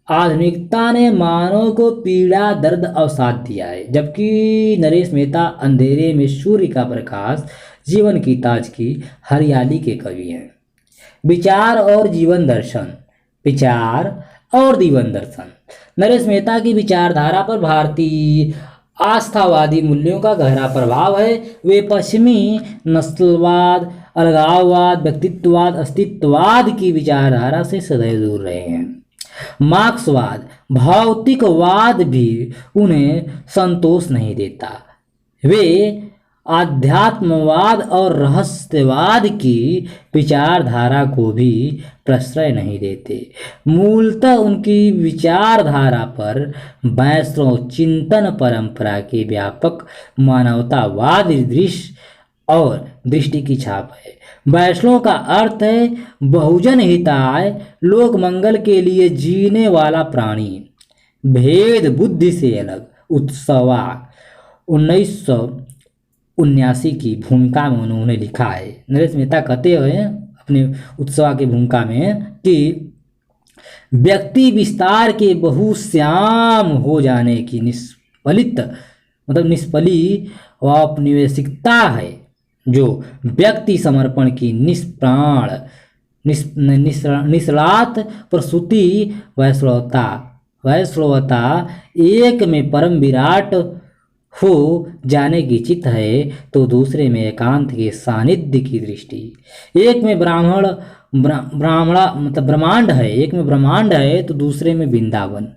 आधुनिकता ने मानव को पीड़ा, दर्द, अवसाद दिया है, जबकि नरेश मेहता अंधेरे में सूर्य का प्रकाश, जीवन की ताजगी, हरियाली के कवि हैं। विचार और जीवन दर्शन। विचार और जीवन दर्शन। नरेश मेहता की विचारधारा पर भारतीय आस्थावादी मूल्यों का गहरा प्रभाव है। वे पश्चिमी नस्लवाद, अलगाववाद, व्यक्तित्ववाद, अस्तित्ववाद की विचारधारा से सदैव दूर रहे हैं। मार्क्सवाद, भौतिकवाद भी उन्हें संतोष नहीं देता। वे आध्यात्मवाद और रहस्यवाद की विचारधारा को भी प्रश्रय नहीं देते। मूलतः उनकी विचारधारा पर वैष्णव चिंतन परंपरा के व्यापक मानवतावाद दृश्य और दृष्टि की छाप है। वैष्णव का अर्थ है बहुजन हिताय, लोक मंगल के लिए जीने वाला प्राणी, भेद बुद्धि से अलग। उत्सवा 1979 की भूमिका में उन्होंने लिखा है, नरेश मेहता कहते हैं अपने उत्सवा की भूमिका में कि व्यक्ति विस्तार के बहुश्याम हो जाने की निष्फली औपनिवेशिकता है, जो व्यक्ति समर्पण की निष्प्राण निष्णात प्रसूति वैश्ववता एक में परम विराट हो जाने की चित है, तो दूसरे में एकांत के सानिध्य की दृष्टि। एक में ब्रह्मांड है, एक में ब्रह्मांड है तो दूसरे में वृंदावन।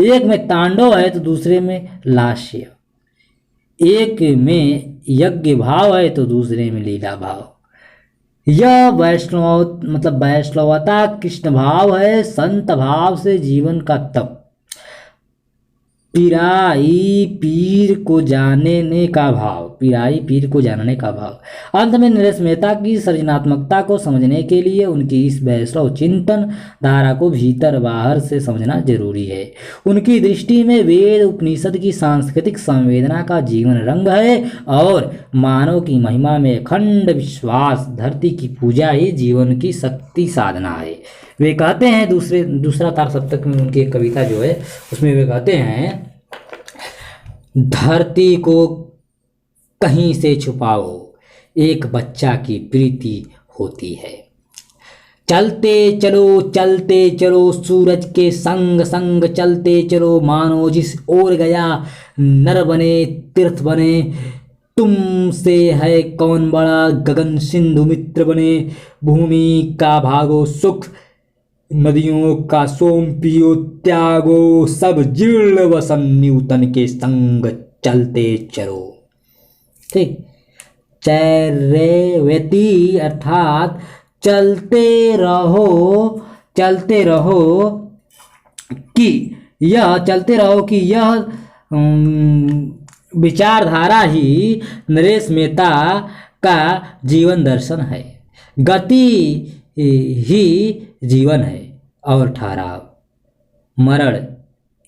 एक में तांडव है तो दूसरे में लास्य। एक में यज्ञ भाव है तो दूसरे में लीला भाव। यह वैष्णवता कृष्ण भाव है, संत भाव से जीवन का तप, पिराई पीर को जानने का भाव, पिराई पीर को जानने का भाव। अंत में नरेश मेहता की सृजनात्मकता को समझने के लिए उनकी इस वैष्णव चिंतन धारा को भीतर बाहर से समझना जरूरी है। उनकी दृष्टि में वेद उपनिषद की सांस्कृतिक संवेदना का जीवन रंग है और मानव की महिमा में अखंड विश्वास, धरती की पूजा ही जीवन की शक्ति साधना है। वे कहते हैं दूसरा तार सप्तक में उनकी एक कविता जो है उसमें वे कहते हैं, धरती को कहीं से छुपाओ, एक बच्चा की प्रीति होती है। चलते चलो सूरज के संग संग चलते चलो, मानो जिस ओर गया नर बने तीर्थ बने। तुमसे है कौन बड़ा, गगन सिंधु मित्र बने। भूमि का भागो सुख, नदियों का सोम पियो त्यागो। सब जीर्ण वसन न्यूतन के संग चलते चलो। ठीक, चैरेवती अर्थात चलते रहो कि यह विचारधारा ही नरेश मेहता का जीवन दर्शन है। गति ही जीवन है और ठहराव मरण।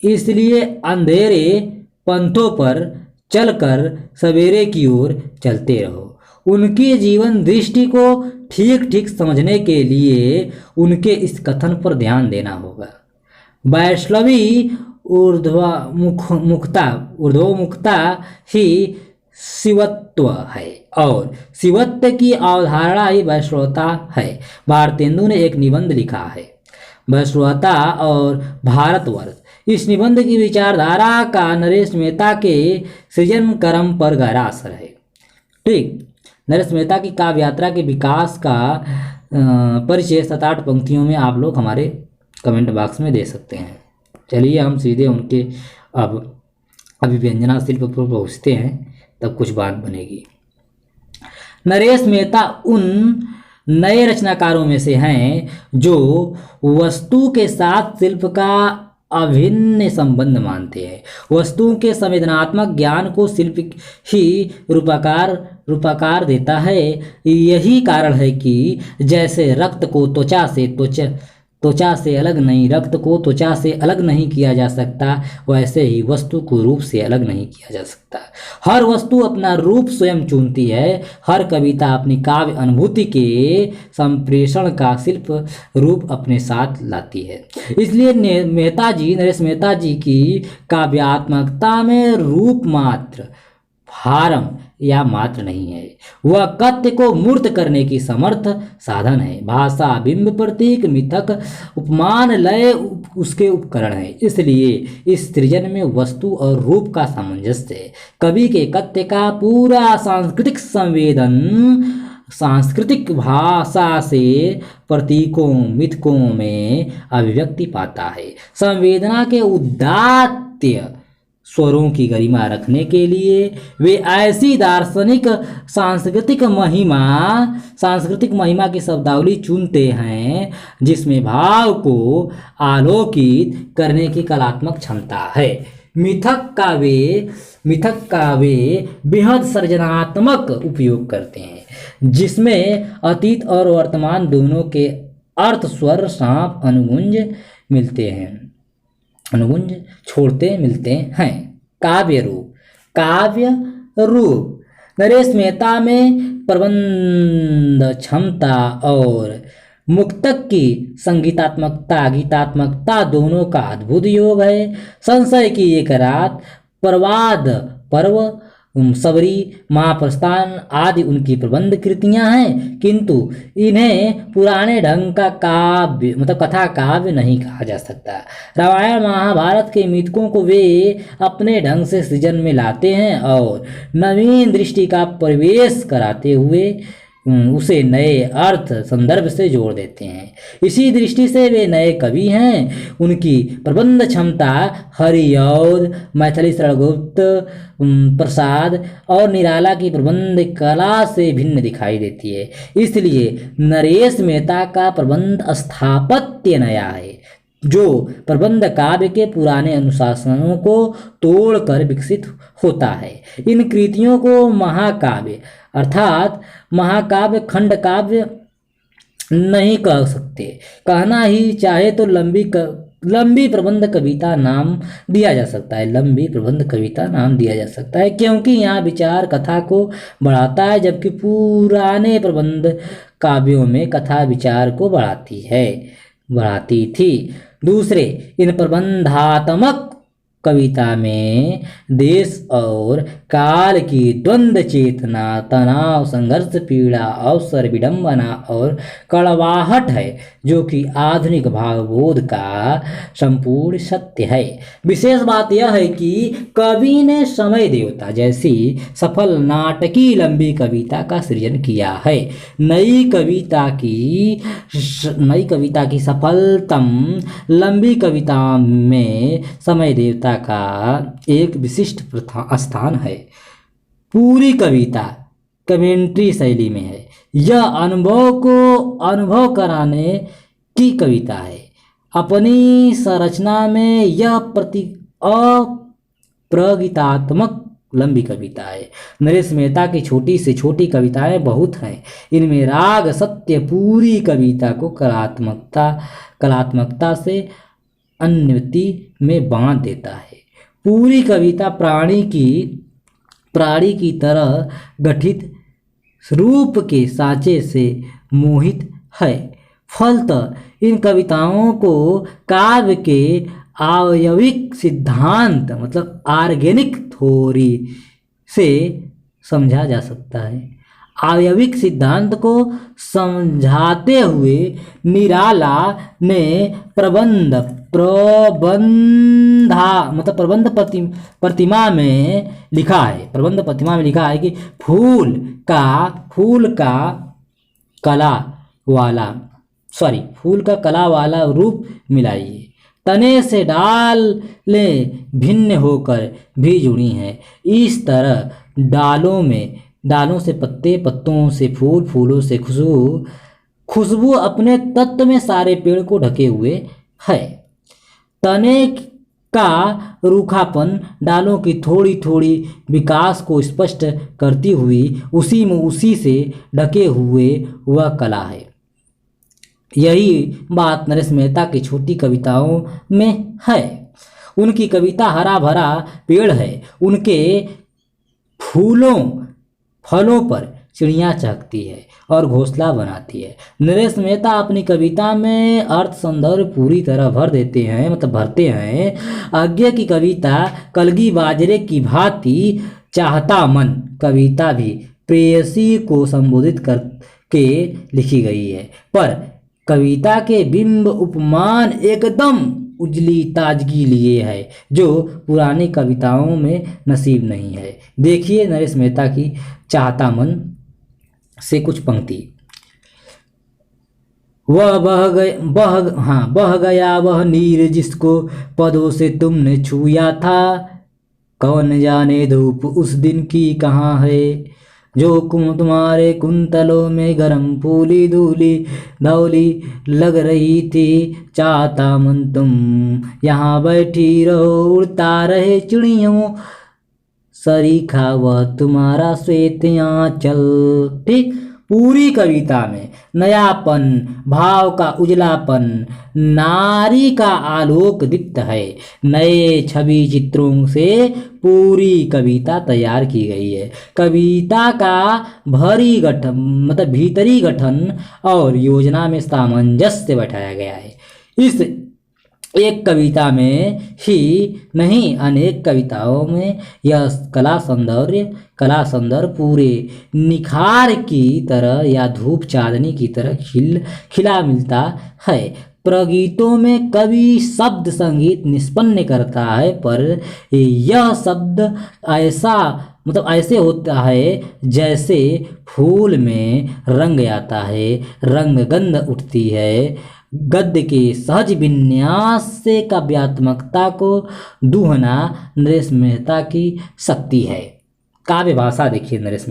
इसलिए अंधेरे पंथों पर चलकर सवेरे की ओर चलते रहो। उनकी जीवन दृष्टि को ठीक ठीक समझने के लिए उनके इस कथन पर ध्यान देना होगा। वैष्णवी ऊर्ध्वमुखता ही शिवत्व है और शिवत्व की अवधारणा ही वैष्णवता है। भारतेंदु ने एक निबंध लिखा है, वैष्णवता और भारतवर्ष। इस निबंध की विचारधारा का नरेश मेहता के सृजन कर्म पर गहरा असर है। ठीक, नरेश मेहता की काव्य यात्रा के विकास का परिचय 7-8 पंक्तियों में आप लोग हमारे कमेंट बॉक्स में दे सकते हैं। चलिए हम सीधे उनके अब अभिव्यंजना शिल्प पर पहुँचते हैं, तब कुछ बात बनेगी। नरेश मेहता उन नए रचनाकारों में से हैं जो वस्तु के साथ शिल्प का अभिन्न संबंध मानते हैं। वस्तुओं के संवेदनात्मक ज्ञान को शिल्प ही रूपाकार देता है। यही कारण है कि जैसे रक्त को त्वचा से अलग नहीं, रक्त को त्वचा से अलग नहीं किया जा सकता, वैसे ही वस्तु को रूप से अलग नहीं किया जा सकता। हर वस्तु अपना रूप स्वयं चुनती है। हर कविता अपनी काव्य अनुभूति के संप्रेषण का शिल्प रूप अपने साथ लाती है। इसलिए नरेश मेहता जी की काव्यात्मकता में रूप मात्र फारम या मात्र नहीं है, वह कथ्य को मूर्त करने की समर्थ साधन है। भाषा बिंब, प्रतीक, मिथक, उपमान, लय उसके उपकरण है। इसलिए इस सृजन में वस्तु और रूप का सामंजस्य है। कवि के कथ्य का पूरा सांस्कृतिक संवेदन सांस्कृतिक भाषा से प्रतीकों मिथकों में अभिव्यक्ति पाता है। संवेदना के उदात्त स्वरों की गरिमा रखने के लिए वे ऐसी दार्शनिक सांस्कृतिक महिमा की शब्दावली चुनते हैं जिसमें भाव को आलोकित करने की कलात्मक क्षमता है। मिथक का वे बेहद सृजनात्मक उपयोग करते हैं जिसमें अतीत और वर्तमान दोनों के अर्थ स्वर साफ अनुगुंज मिलते हैं। काव्य रूप नरेश मेहता में प्रबंध क्षमता और मुक्तक की संगीतात्मकता गीतात्मकता दोनों का अद्भुत योग है। संशय की एक रात, प्रवाद पर्व, सबरी, महाप्रस्थान आदि उनकी प्रबंध कृतियां हैं, किंतु इन्हें पुराने ढंग का काव्य कथा काव्य नहीं कहा जा सकता। रामायण महाभारत के मिथकों को वे अपने ढंग से सृजन में लाते हैं और नवीन दृष्टि का प्रवेश कराते हुए उसे नए अर्थ संदर्भ से जोड़ देते हैं। इसी दृष्टि से वे नए कवि हैं। उनकी प्रबंध क्षमता हरिऔध, मैथिली शरणगुप्त प्रसाद और निराला की प्रबंध कला से भिन्न दिखाई देती है। इसलिए नरेश मेहता का प्रबंध स्थापत्य नया है जो प्रबंध काव्य के पुराने अनुशासनों को तोड़कर विकसित होता है। इन कृतियों को महाकाव्य अर्थात महाकाव्य खंड काव्य नहीं कह सकते। कहना ही चाहे तो लंबी प्रबंध कविता नाम दिया जा सकता है। लंबी प्रबंध कविता नाम दिया जा सकता है क्योंकि यहाँ विचार कथा को बढ़ाता है, जबकि पुराने प्रबंध काव्यों में कथा विचार को बढ़ाती थी। दूसरे, इन प्रबंधात्मक कविता में देश और काल की द्वंद्व चेतना, तनाव, संघर्ष, पीड़ा, अवसर, विडंबना और कड़वाहट है जो कि आधुनिक भावबोध का संपूर्ण सत्य है। विशेष बात यह है कि कवि ने समय देवता जैसी सफल नाटकीय लंबी कविता का सृजन किया है। नई कविता की सफलतम लंबी कविता में समय देवता का एक विशिष्ट स्थान है। पूरी कविता कमेंट्री शैली में है। यह अनुभव को अनुभव कराने की कविता है। अपनी संरचना में यह अप्रगितात्मक लंबी कविता है। नरेश मेहता की छोटी से छोटी कविताएं बहुत हैं। इनमें राग सत्य पूरी कविता को कलात्मकता से अन्वति में बांध देता है। पूरी कविता प्राणी की तरह गठित रूप के सांचे से मोहित है। फलतः इन कविताओं को काव्य के आवयविक सिद्धांत ऑर्गेनिक थ्योरी से समझा जा सकता है। आवयविक सिद्धांत को समझाते हुए निराला ने प्रबंध प्रतिमा में लिखा है कि फूल का कला वाला रूप मिलाइए। तने से डालें भिन्न होकर भी जुड़ी हैं। इस तरह डालों से पत्ते, पत्तों से फूल, फूलों से खुशबू, खुशबू अपने तत्व में सारे पेड़ को ढके हुए है। तने का रूखापन डालों की थोड़ी थोड़ी विकास को स्पष्ट करती हुई उसी में उसी से ढके हुए वह कला है। यही बात नरेश मेहता की छोटी कविताओं में है। उनकी कविता हरा भरा पेड़ है, उनके फूलों फलों पर चिड़ियाँ चहकती है और घोंसला बनाती है। नरेश मेहता अपनी कविता में अर्थ सौंदर्य पूरी तरह भरते हैं। आज्ञा की कविता कलगी बाजरे की भांति चाहता मन कविता भी प्रेयसी को संबोधित करके लिखी गई है, पर कविता के बिंब उपमान एकदम उजली ताजगी लिए है, जो पुरानी कविताओं में नसीब नहीं है। देखिए नरेश मेहता की चाहता मन से कुछ पंक्ति। वह बह गया वह नीर जिसको पदों से तुमने छुया था, कौन जाने धूप उस दिन की कहाँ है, जो तुम्हारे कुंतलों में गरम फूली धूली धौली लग रही थी। चाहता मन तुम यहाँ बैठी रहो, उड़ता रहे चिड़ियों सरीखा वह तुम्हारा श्वेत आंचल। ठीक, पूरी कविता में नयापन, भाव का उजलापन, नारी का आलोक दीप्त है। नए छवि चित्रों से पूरी कविता तैयार की गई है। कविता का भीतरी गठन और योजना में सामंजस्य बैठाया गया है। इस एक कविता में ही नहीं, अनेक कविताओं में यह कला सौंदर्य पूरे निखार की तरह या धूप चांदनी की तरह खिला मिलता है। प्रगीतों में कवि शब्द संगीत निष्पन्न करता है, पर यह शब्द ऐसे होता है जैसे फूल में रंग आता है, रंग गंध उठती है। गद्य के सहज विन्यास से काव्यात्मकता को दूहना नरेश मेहता की शक्ति है। काव्य भाषा देखिए नरेश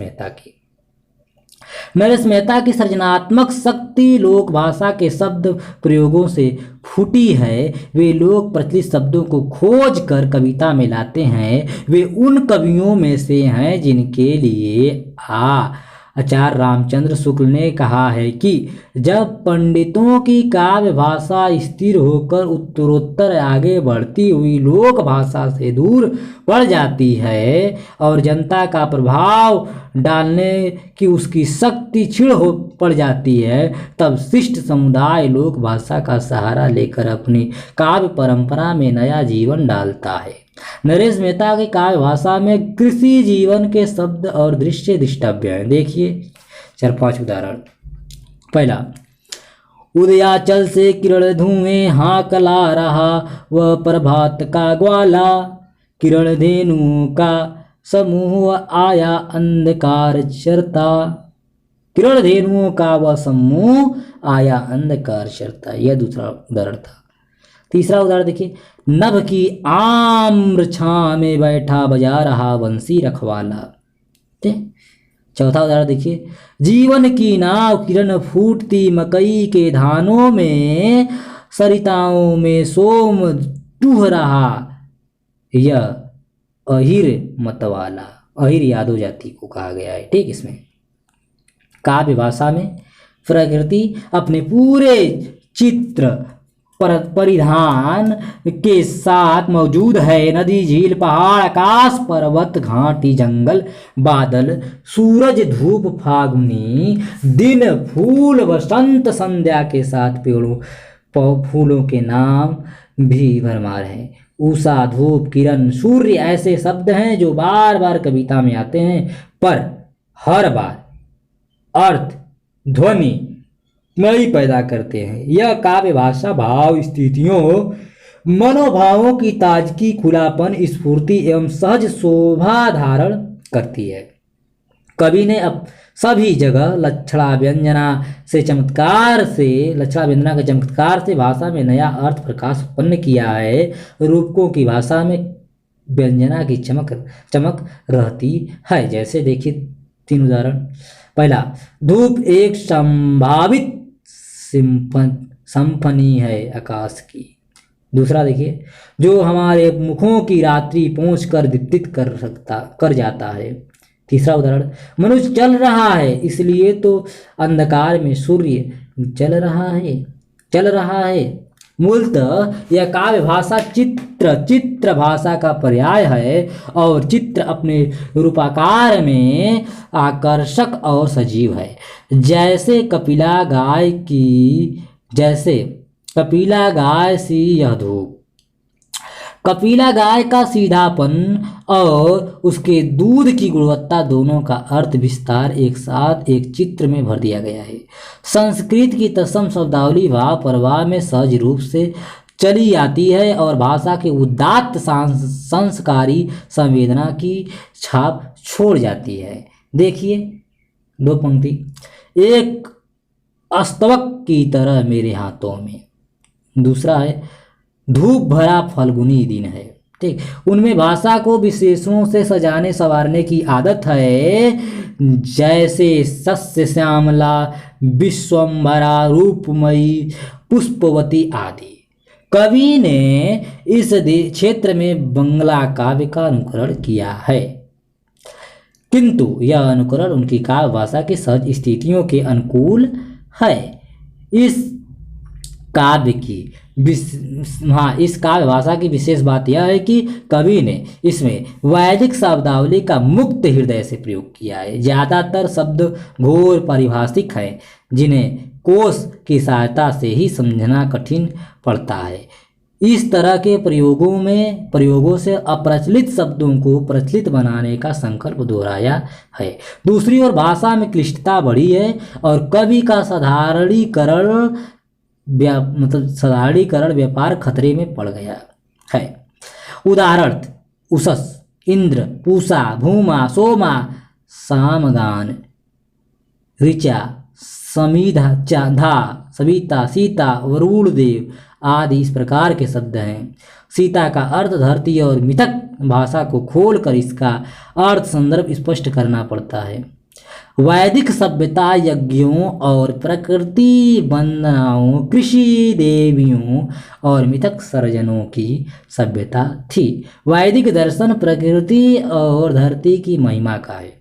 मेहता की सृजनात्मक शक्ति लोक भाषा के शब्द प्रयोगों से फूटी है। वे लोक प्रचलित शब्दों को खोज कर कविता में लाते हैं। वे उन कवियों में से हैं जिनके लिए आचार्य रामचंद्र शुक्ल ने कहा है कि जब पंडितों की काव्य भाषा स्थिर होकर उत्तरोत्तर आगे बढ़ती हुई लोक भाषा से दूर पड़ जाती है और जनता का प्रभाव डालने की उसकी शक्ति क्षीण हो पड़ जाती है, तब शिष्ट समुदाय लोक भाषा का सहारा लेकर अपनी काव्य परंपरा में नया जीवन डालता है। नरेश मेहता की काव्य भाषा में कृषि जीवन के शब्द और दृश्य दृष्टव्य हैं। देखिए 4-5 उदाहरण। पहला, उदयाचल से किरण धुएं हाँकला रहा वह प्रभात का ग्वाला, किरण धेनु का समूह आया अंधकार चरता। किरण धेनुओं का वह समूह आया अंधकार चरता। यह दूसरा उदाहरण था। तीसरा उदाहरण देखिए, नभ की आम्र छां में बैठा बजा रहा बंसी रखवाला। चौथा उदाहरण देखिए, जीवन की नाव किरण फूटती मकई के धानों में, सरिताओं में सोम टूह रहा यह अहिर मतवाला। अहिर यादव जाति को कहा गया है। ठीक, इसमें काव्य भाषा में प्रकृति अपने पूरे चित्र परिधान के साथ मौजूद है। नदी, झील, पहाड़, आकाश, पर्वत, घाटी, जंगल, बादल, सूरज, धूप, फागुनी दिन, फूल, वसंत, संध्या के साथ पेड़ों फूलों के नाम भी भरमार हैं। उषा, धूप, किरण, सूर्य ऐसे शब्द हैं जो बार बार कविता में आते हैं, पर हर बार अर्थ ध्वनि नई पैदा करते हैं। यह काव्य भाषा भाव स्थितियों, मनोभावों की ताजगी, खुलापन, स्फूर्ति एवं सहज शोभा धारण करती है। कवि ने अब सभी जगह लक्षणा व्यंजना के चमत्कार से भाषा में नया अर्थ प्रकाश उत्पन्न किया है। रूपकों की भाषा में व्यंजना की चमक रहती है। जैसे देखिए 3 उदाहरण। पहला, धूप एक संभावित सिम्फनी है आकाश की। दूसरा देखिए, जो हमारे मुखों की रात्रि पहुँच कर दीप्तित कर जाता है। तीसरा उदाहरण, मनुष्य चल रहा है इसलिए तो अंधकार में सूर्य चल रहा है। मूलतः यह काव्य भाषा चित्र भाषा का पर्याय है, और चित्र अपने रूपाकार में आकर्षक और सजीव है। जैसे कपिला गाय सी यह धूप। कपिला गाय का सीधापन और उसके दूध की गुणवत्ता दोनों का अर्थ विस्तार एक साथ एक चित्र में भर दिया गया है। संस्कृत की तत्सम शब्दावली भाव प्रवाह में सहज रूप से चली आती है और भाषा के उदात्त संस्कारी संवेदना की छाप छोड़ जाती है। देखिए 2 पंक्ति, एक अस्तवक की तरह मेरे हाथों में। दूसरा है, धूप भरा फल्गुनी दिन है। ठीक, उनमें भाषा को विशेषणों से सजाने संवारने की आदत है, जैसे सस्य श्यामला, विश्वम्भरा, रूपमयी, पुष्पवती आदि। कवि ने इस क्षेत्र में बंगला काव्य का अनुकरण किया है, किंतु यह अनुकरण उनकी काव्य भाषा की सहज स्थितियों के अनुकूल है। इस काव्य भाषा की विशेष बात यह है कि कवि ने इसमें वैदिक शब्दावली का मुक्त हृदय से प्रयोग किया है। ज़्यादातर शब्द घोर पारिभाषिक हैं, जिन्हें कोश की सहायता से ही समझना कठिन पड़ता है। इस तरह के प्रयोगों से अप्रचलित शब्दों को प्रचलित बनाने का संकल्प दोहराया है। दूसरी ओर भाषा में क्लिष्टता बढ़ी है और कवि का साधारणीकरण व्यापार खतरे में पड़ गया है। उदाहरण, उषस, इंद्र, पूषा, भूमा, सोमा, सामगान, ऋचा, समीधा, धा, सविता, सीता, वरुण देव आदि इस प्रकार के शब्द हैं। सीता का अर्थ धरती और मिथक भाषा को खोलकर इसका अर्थ संदर्भ स्पष्ट करना पड़ता है। वैदिक सभ्यता यज्ञों और प्रकृति वंदनाओं, कृषि देवियों और मिथक सर्जनों की सभ्यता थी। वैदिक दर्शन प्रकृति और धरती की महिमा का है।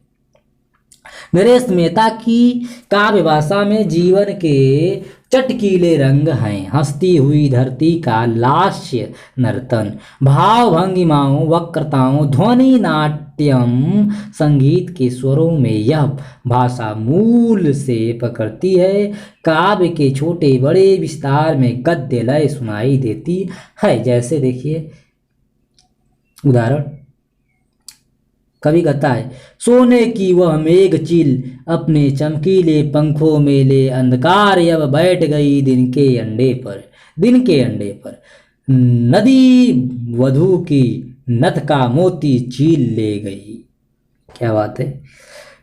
नरेश मेहता की काव्य भाषा में जीवन के चटकीले रंग हैं। हंसती हुई धरती का लास्य नर्तन, भाव भंगिमाओं, वक्रताओं, ध्वनि नाट्यम, संगीत के स्वरों में यह भाषा मूल से पकड़ती है। काव्य के छोटे बड़े विस्तार में गद्य लय सुनाई देती है। जैसे देखिए उदाहरण, कवि कहता है, सोने की वह मेघ चील अपने चमकीले पंखों में ले अंधकार अब बैठ गई दिन के अंडे पर। नदी वधु की नथ का मोती चील ले गई। क्या बात है।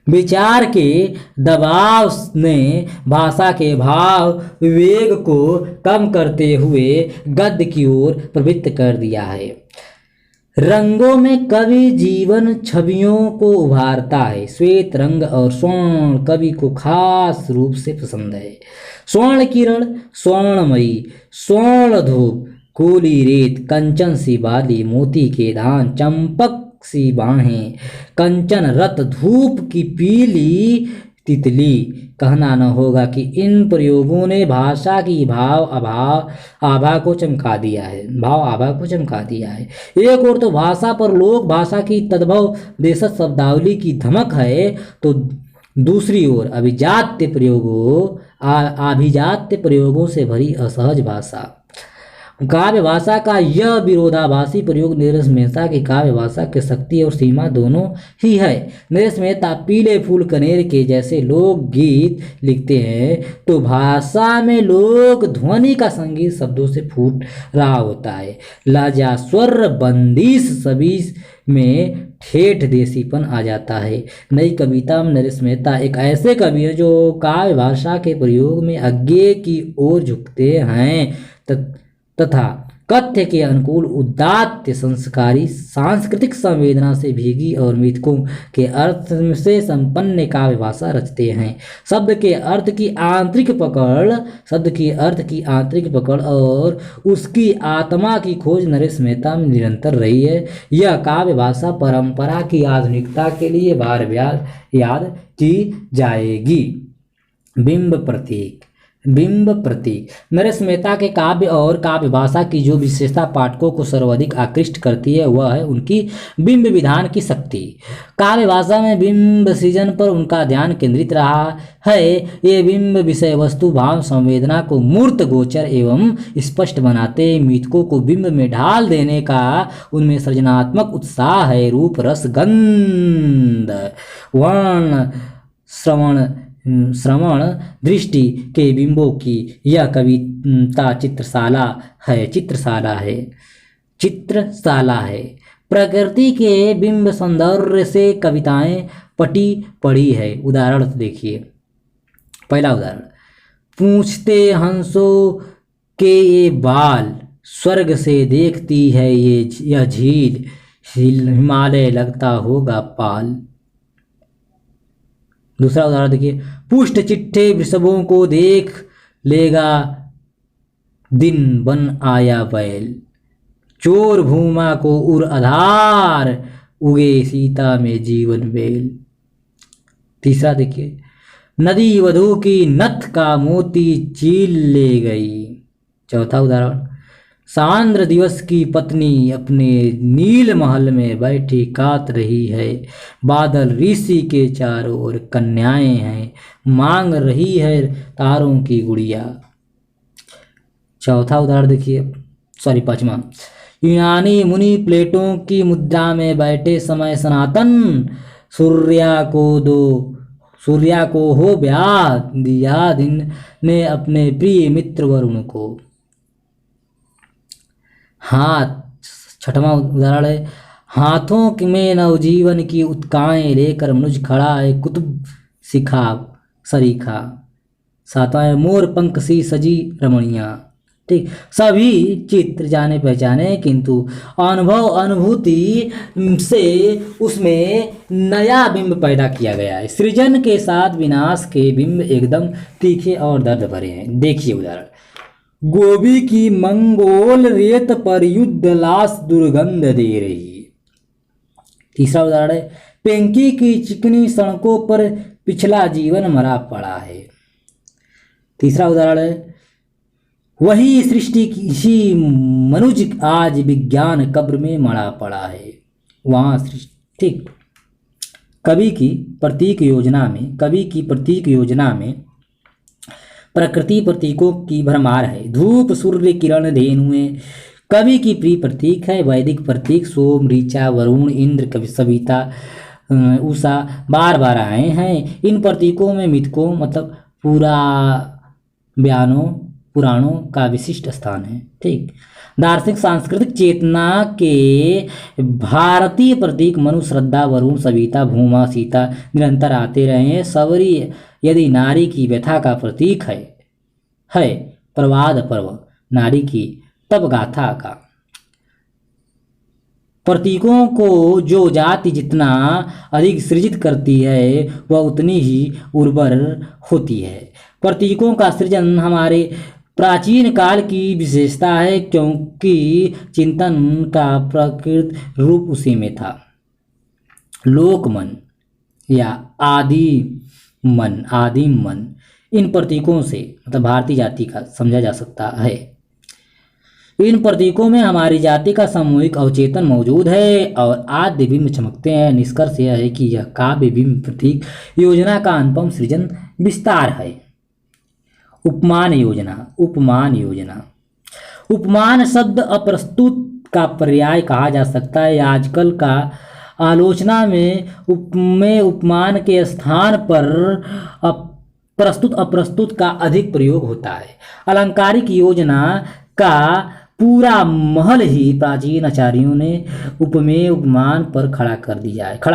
विचार के दबाव ने भाषा के भाव वेग को कम करते हुए गद्य की ओर प्रवृत्त कर दिया है। रंगों में कवि जीवन छवियों को उभारता है। श्वेत रंग और स्वर्ण कवि को खास रूप से पसंद है। स्वर्ण किरण, स्वर्णमयी, स्वर्ण धूप, कोली रेत, कंचन सी बाली, मोती के दान, चंपक सी बाहें, कंचन रत, धूप की पीली तितली। कहना न होगा कि इन प्रयोगों ने भाषा की आभा को चमका दिया है। एक और तो भाषा पर लोक भाषा की तद्भव देशज शब्दावली की धमक है, तो दूसरी ओर अभिजात्य प्रयोगों से भरी असहज भाषा। काव्य भाषा का यह विरोधाभासी प्रयोग नरेश मेहता की काव्य भाषा की शक्ति और सीमा दोनों ही है। नरेश मेहता पीले फूल कनेर के जैसे लोकगीत लिखते हैं, तो भाषा में लोक ध्वनि का संगीत शब्दों से फूट रहा होता है। लहजा, स्वर, बंदिश सभी में ठेठ देसीपन आ जाता है। नई कविता में नरेश मेहता एक ऐसे कवि हैं जो काव्य भाषा के प्रयोग में आगे की ओर झुकते हैं तथा कथ्य के अनुकूल उदात्त संस्कारी सांस्कृतिक संवेदना से भीगी और मिथकों के अर्थ से संपन्न काव्य भाषा रचते हैं। शब्द के अर्थ की आंतरिक पकड़ और उसकी आत्मा की खोज नरेश मेहता में निरंतर रही है। यह काव्य भाषा परंपरा की आधुनिकता के लिए बार बार याद की जाएगी। बिंब प्रतीक नरेश मेहता के काव्य और काव्य भाषा की जो विशेषता पाठकों को सर्वाधिक आकृष्ट करती है वह है उनकी बिंब विधान की शक्ति। काव्य भाषा में बिंब सृजन पर उनका ध्यान केंद्रित रहा है। ये बिंब विषय वस्तु भाव संवेदना को मूर्त गोचर एवं स्पष्ट बनाते, मिथकों को बिंब में ढाल देने का उनमें सृजनात्मक उत्साह है। रूप रस गंध वर्ण श्रवण दृष्टि के बिंबों की यह कविता चित्रशाला है। प्रकृति के बिंब सौंदर्य से कविताएं पड़ी है। उदाहरण देखिए। पहला उदाहरण, पूछते हंसों के ये बाल, स्वर्ग से देखती है यह झील, हिमालय लगता होगा पाल। दूसरा उदाहरण देखिए, पुष्ट चिट्ठे वृषभों को देख लेगा दिन बन आया बैल, चोर भूमा को उर आधार, उगे सीता में जीवन बेल। तीसरा देखिए, नदी वधु की नथ का मोती चील ले गई। चौथा उदाहरण, सांद्र दिवस की पत्नी अपने नील महल में बैठी कात रही है, बादल ऋषि के चारों ओर कन्याएं हैं, मांग रही है तारों की गुड़िया। चौथा उदाहरण देखिए, पांचवा, यूनानी मुनि प्लेटों की मुद्रा में बैठे समय सनातन, सूर्या को हो ब्याह दिया दिन ने अपने प्रिय मित्र वरुण को। छठवां उदाहरण है, हाथों में नवजीवन की उत्काएं लेकर मनुज खड़ा है कुतुब सरीखा। सातवां है, मोर पंख सी सजी रमणिया। ठीक, सभी चित्र जाने पहचाने किंतु अनुभूति से उसमें नया बिंब पैदा किया गया है। सृजन के साथ विनाश के बिंब एकदम तीखे और दर्द भरे हैं। देखिए उदाहरण, गोभी की मंगोल रेत पर युद्ध लाश दुर्गंध दे रही। तीसरा उदाहरण है, पेंकी की चिकनी सड़कों पर पिछला जीवन मरा पड़ा है। तीसरा उदाहरण है, वही सृष्टि किसी मनुज आज विज्ञान कब्र में मरा पड़ा है। वहाँ सृष्टि कवि की प्रतीक योजना में प्रकृति प्रतीकों की भरमार है। धूप, सूर्य, किरण, धेनुएं कवि की प्रिय प्रतीक है। वैदिक प्रतीक सोम, ऋचा, वरुण, इंद्र, कवि, सविता, उषा बार बार आए हैं। इन प्रतीकों में मिथकों मतलब पुराणों का विशिष्ट स्थान है। ठीक, दार्शनिक सांस्कृतिक चेतना के भारतीय प्रतीक मनु, श्रद्धा, वरुण, सविता, भूमा, सीता निरंतर आते रहे हैं। सवरी यदि नारी की व्यथा का प्रतीक है प्रवाद पर्व नारी की तप गाथा का। प्रतीकों को जो जाति जितना अधिक सृजित करती है वह उतनी ही उर्वर होती है। प्रतीकों का सृजन हमारे प्राचीन काल की विशेषता है क्योंकि चिंतन का प्रकृत रूप उसी में था। लोकमन या आदिम मन इन प्रतीकों से मतलब भारतीय जाति का समझा जा सकता है। इन प्रतीकों में हमारी जाति का सामूहिक अवचेतन मौजूद है और आद्य बिंब चमकते हैं। निष्कर्ष यह है कि यह काव्य बिंब प्रतीक योजना का अनुपम सृजन विस्तार है। उपमान योजना उपमान शब्द अप्रस्तुत का पर्याय कहा जा सकता है। आजकल का आलोचना में उपमान के स्थान पर प्रस्तुत अप्रस्तुत का अधिक प्रयोग होता है। अलंकारिक योजना का पूरा महल ही प्राचीन आचार्यों ने उपमेय उपमान पर खड़ा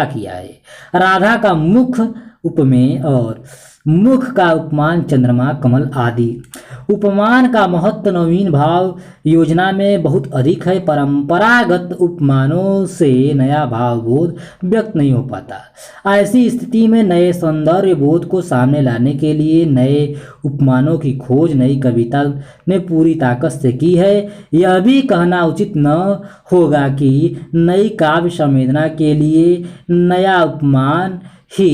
किया है। राधा का मुख उपमेय और मुख का उपमान चंद्रमा कमल आदि। उपमान का महत्व नवीन भाव योजना में बहुत अधिक है। परंपरागत उपमानों से नया भाव बोध व्यक्त नहीं हो पाता। ऐसी स्थिति में नए सौंदर्य बोध को सामने लाने के लिए नए उपमानों की खोज नई कविता ने पूरी ताकत से की है। यह भी कहना उचित न होगा कि नई काव्य संवेदना के लिए नया उपमान ही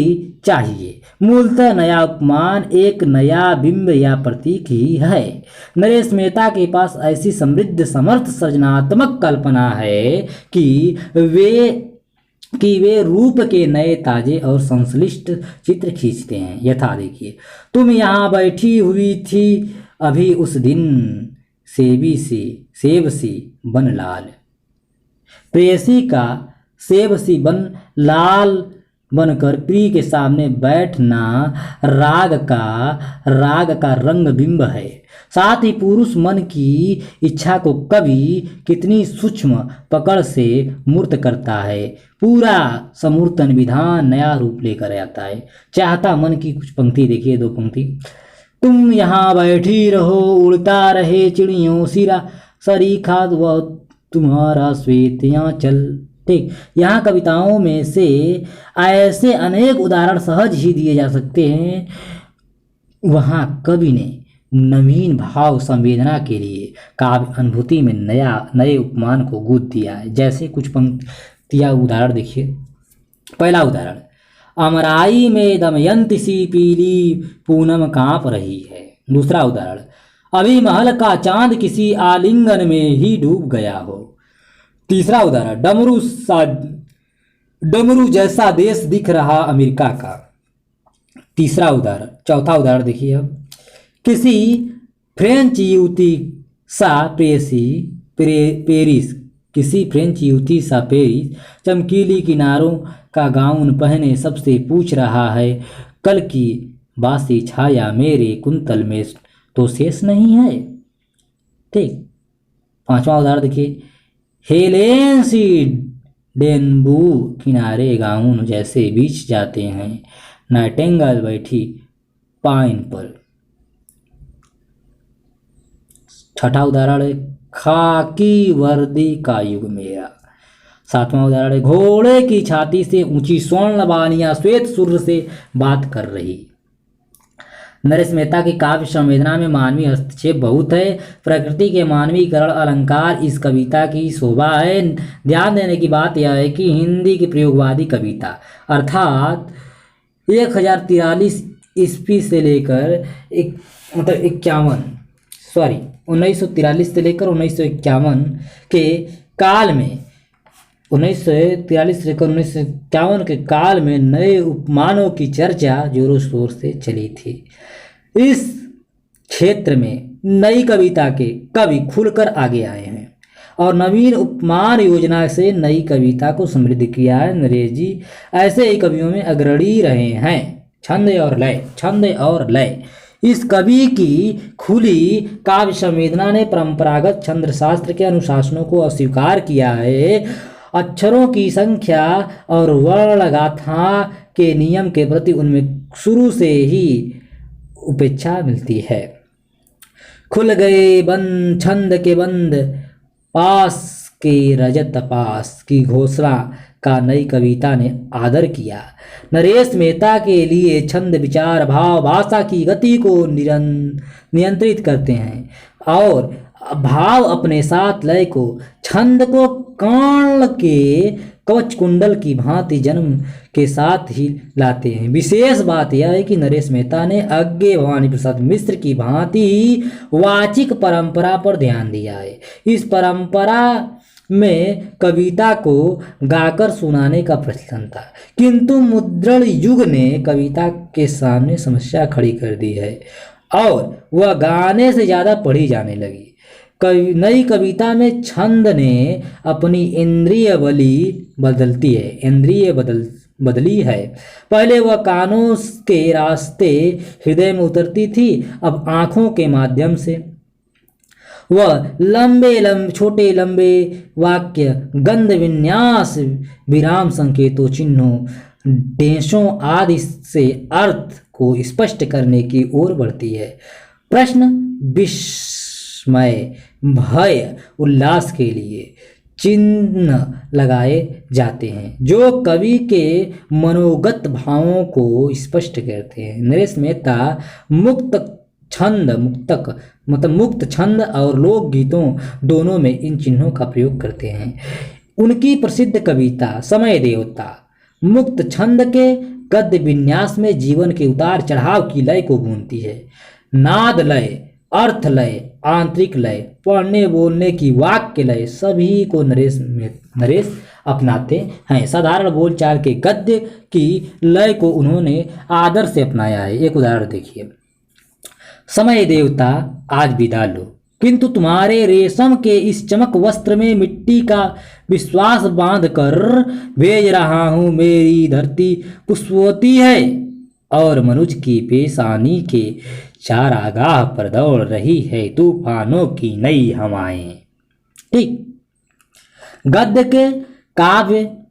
चाहिए। मूलतः नया उपमान एक नया बिंब या प्रतीक ही है। नरेश मेहता के पास ऐसी समृद्ध समर्थ सृजनात्मक कल्पना है कि वे रूप के नए ताजे और संश्लिष्ट चित्र खींचते हैं। यथा देखिए, तुम यहाँ बैठी हुई थी अभी उस दिन, सेब सी बन लाल। प्रेयसी का सेब सी बन लाल बनकर प्रिय के सामने बैठना राग का रंग बिंब है। साथ ही पुरुष मन की इच्छा को कवि कितनी सूक्ष्म पकड़ से मूर्त करता है। पूरा समूर्तन विधान नया रूप लेकर आता है। चाहता मन की कुछ पंक्ति देखिए, 2 पंक्ति। तुम यहाँ बैठी रहो, उड़ता रहे चिड़ियों सिरा सरीखा व तुम्हारा श्वेत आंचल। ठीक, यहाँ कविताओं में से ऐसे अनेक उदाहरण सहज ही दिए जा सकते हैं। वहाँ कवि ने नवीन भाव संवेदना के लिए काव्य अनुभूति में नए उपमान को गूंथ दिया है। जैसे कुछ पंक्तियाँ उदाहरण देखिए। पहला उदाहरण, अमराई में दमयंती सी पीली पूनम कांप रही है। दूसरा उदाहरण, अभी महल का चांद किसी आलिंगन में ही डूब गया हो। तीसरा उदाहरण, डमरू जैसा देश दिख रहा अमेरिका का। चौथा उदाहरण देखिए अब, किसी फ्रेंच युवती सा पेरिस चमकीली किनारों का गाउन पहने सबसे पूछ रहा है, कल की बासी छाया मेरे कुंतल में तो शेष नहीं है। ठीक, पांचवा उदाहरण देखिए, हेलेन सी डेनबू किनारे गाउन जैसे बीच जाते हैं, नाइटिंगेल बैठी पाइन पर। छठा उदाहरण है, खाकी वर्दी का युग मेरा। सातवां उदाहरण है, घोड़े की छाती से ऊंची स्वर्ण बानियां श्वेत सूर्य से बात कर रही। नरेश मेहता की काव्य संवेदना में मानवीय हस्तक्षेप बहुत है। प्रकृति के मानवीकरण अलंकार इस कविता की शोभा है। ध्यान देने की बात यह है कि हिंदी की प्रयोगवादी कविता अर्थात 1043 ईस्वी से लेकर 1943 से लेकर 1951 के काल में 1943 से लेकर 1951 के काल में नए उपमानों की चर्चा जोरों शोर से चली थी। इस क्षेत्र में नई कविता के कवि खुलकर आगे आए हैं और नवीन उपमान योजना से नई कविता को समृद्ध किया है। नरेश जी ऐसे ही कवियों में अग्रणी रहे हैं। छंद और लय इस कवि की खुली काव्य संवेदना ने परंपरागत छंद शास्त्र के अनुशासनों को अस्वीकार किया है। अक्षरों की संख्या और वर्ण गाथा के नियम के प्रति उनमें शुरू से ही उपेक्षा मिलती है। खुल गए बंद छंद के बंद, पास के रजत पास की घोषणा का नई कविता ने आदर किया। नरेश मेहता के लिए छंद विचार भाव भाषा की गति को नियंत्रित करते हैं और भाव अपने साथ लय को, छंद को कर्ण के कवच कुंडल की भांति जन्म के साथ ही लाते हैं। विशेष बात यह है कि नरेश मेहता ने अज्ञे भवानी प्रसाद मिश्र की भांति वाचिक परंपरा पर ध्यान दिया है। इस परंपरा में कविता को गाकर सुनाने का प्रचलन था, किंतु मुद्रण युग ने कविता के सामने समस्या खड़ी कर दी है और वह गाने से ज़्यादा पढ़ी जाने लगी। नई कविता में छंद ने अपनी इंद्रिय बदली है। पहले वह कानों के रास्ते हृदय में उतरती थी, अब आँखों के माध्यम से। वह छोटे लंबे वाक्य, गंध विन्यास, विराम संकेतों, चिन्हों, देशों आदि से अर्थ को स्पष्ट करने की ओर बढ़ती है। प्रश्न, विस्मय, भय, उल्लास के लिए चिन्ह लगाए जाते हैं जो कवि के मनोगत भावों को स्पष्ट करते हैं। नरेश मेहता मुक्त छंद और लोकगीतों दोनों में इन चिन्हों का प्रयोग करते हैं। उनकी प्रसिद्ध कविता समय देवता मुक्त छंद के गद्य विन्यास में जीवन के उतार चढ़ाव की लय को भूनती है। नाद लय, अर्थ लय, आंतरिक लय, पढ़ने बोलने की वाक्य लय सभी को नरेश अपनाते हैं। साधारण बोलचाल के गद्य की लय को उन्होंने आदर से अपनाया है। एक उदाहरण देखिए, समय देवता आज विदा लो, किंतु तुम्हारे रेशम के इस चमक वस्त्र में मिट्टी का विश्वास बांध कर भेज रहा हूं। मेरी धरती पुष्पवती है और मनुज की पेशानी के चारागाह पर दौड़ रही है तूफानों की नई हवाएं। ठीक,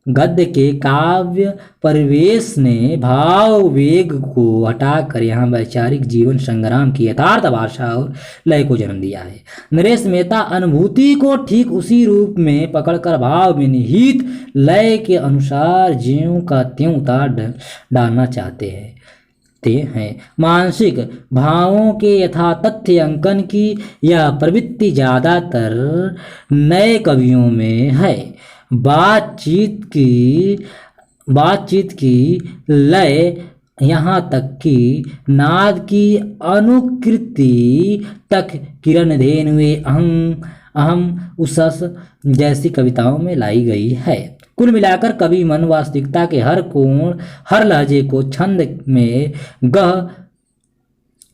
गद्य के काव्य परिवेश ने भाव वेग को हटाकर यहाँ वैचारिक जीवन संग्राम की यथार्थ भाषा और लय को जन्म दिया है। नरेश मेहता अनुभूति को ठीक उसी रूप में पकड़कर भाव में निहित लय के अनुसार ज्यों का त्यों उतार डालना चाहते हैं। मानसिक भावों के यथातथ्य अंकन की यह प्रवृत्ति ज्यादातर नए कवियों में है। बातचीत की लय यहाँ तक कि नाद की अनुकृति तक किरण धेनुए अहम उसस जैसी कविताओं में लाई गई है। कुल मिलाकर कवि मन वास्तविकता के हर कोण, हर लहजे को छंद में गह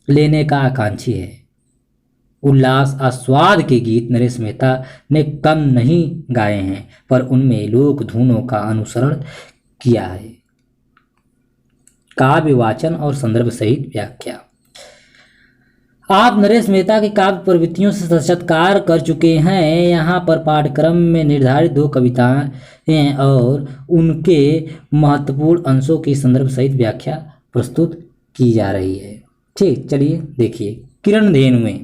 लेने का आकांक्षी है। उल्लास आस्वाद के गीत नरेश मेहता ने कम नहीं गाए हैं, पर उनमें लोक धुनों का अनुसरण किया है। काव्य वाचन और संदर्भ सहित व्याख्या। आप नरेश मेहता की काव्य प्रवृत्तियों से साक्षात्कार कर चुके हैं। यहाँ पर पाठ्यक्रम में निर्धारित 2 कविताएं और उनके महत्वपूर्ण अंशों की संदर्भ सहित व्याख्या प्रस्तुत की जा रही है। ठीक, चलिए देखिए। किरण धेनुएं,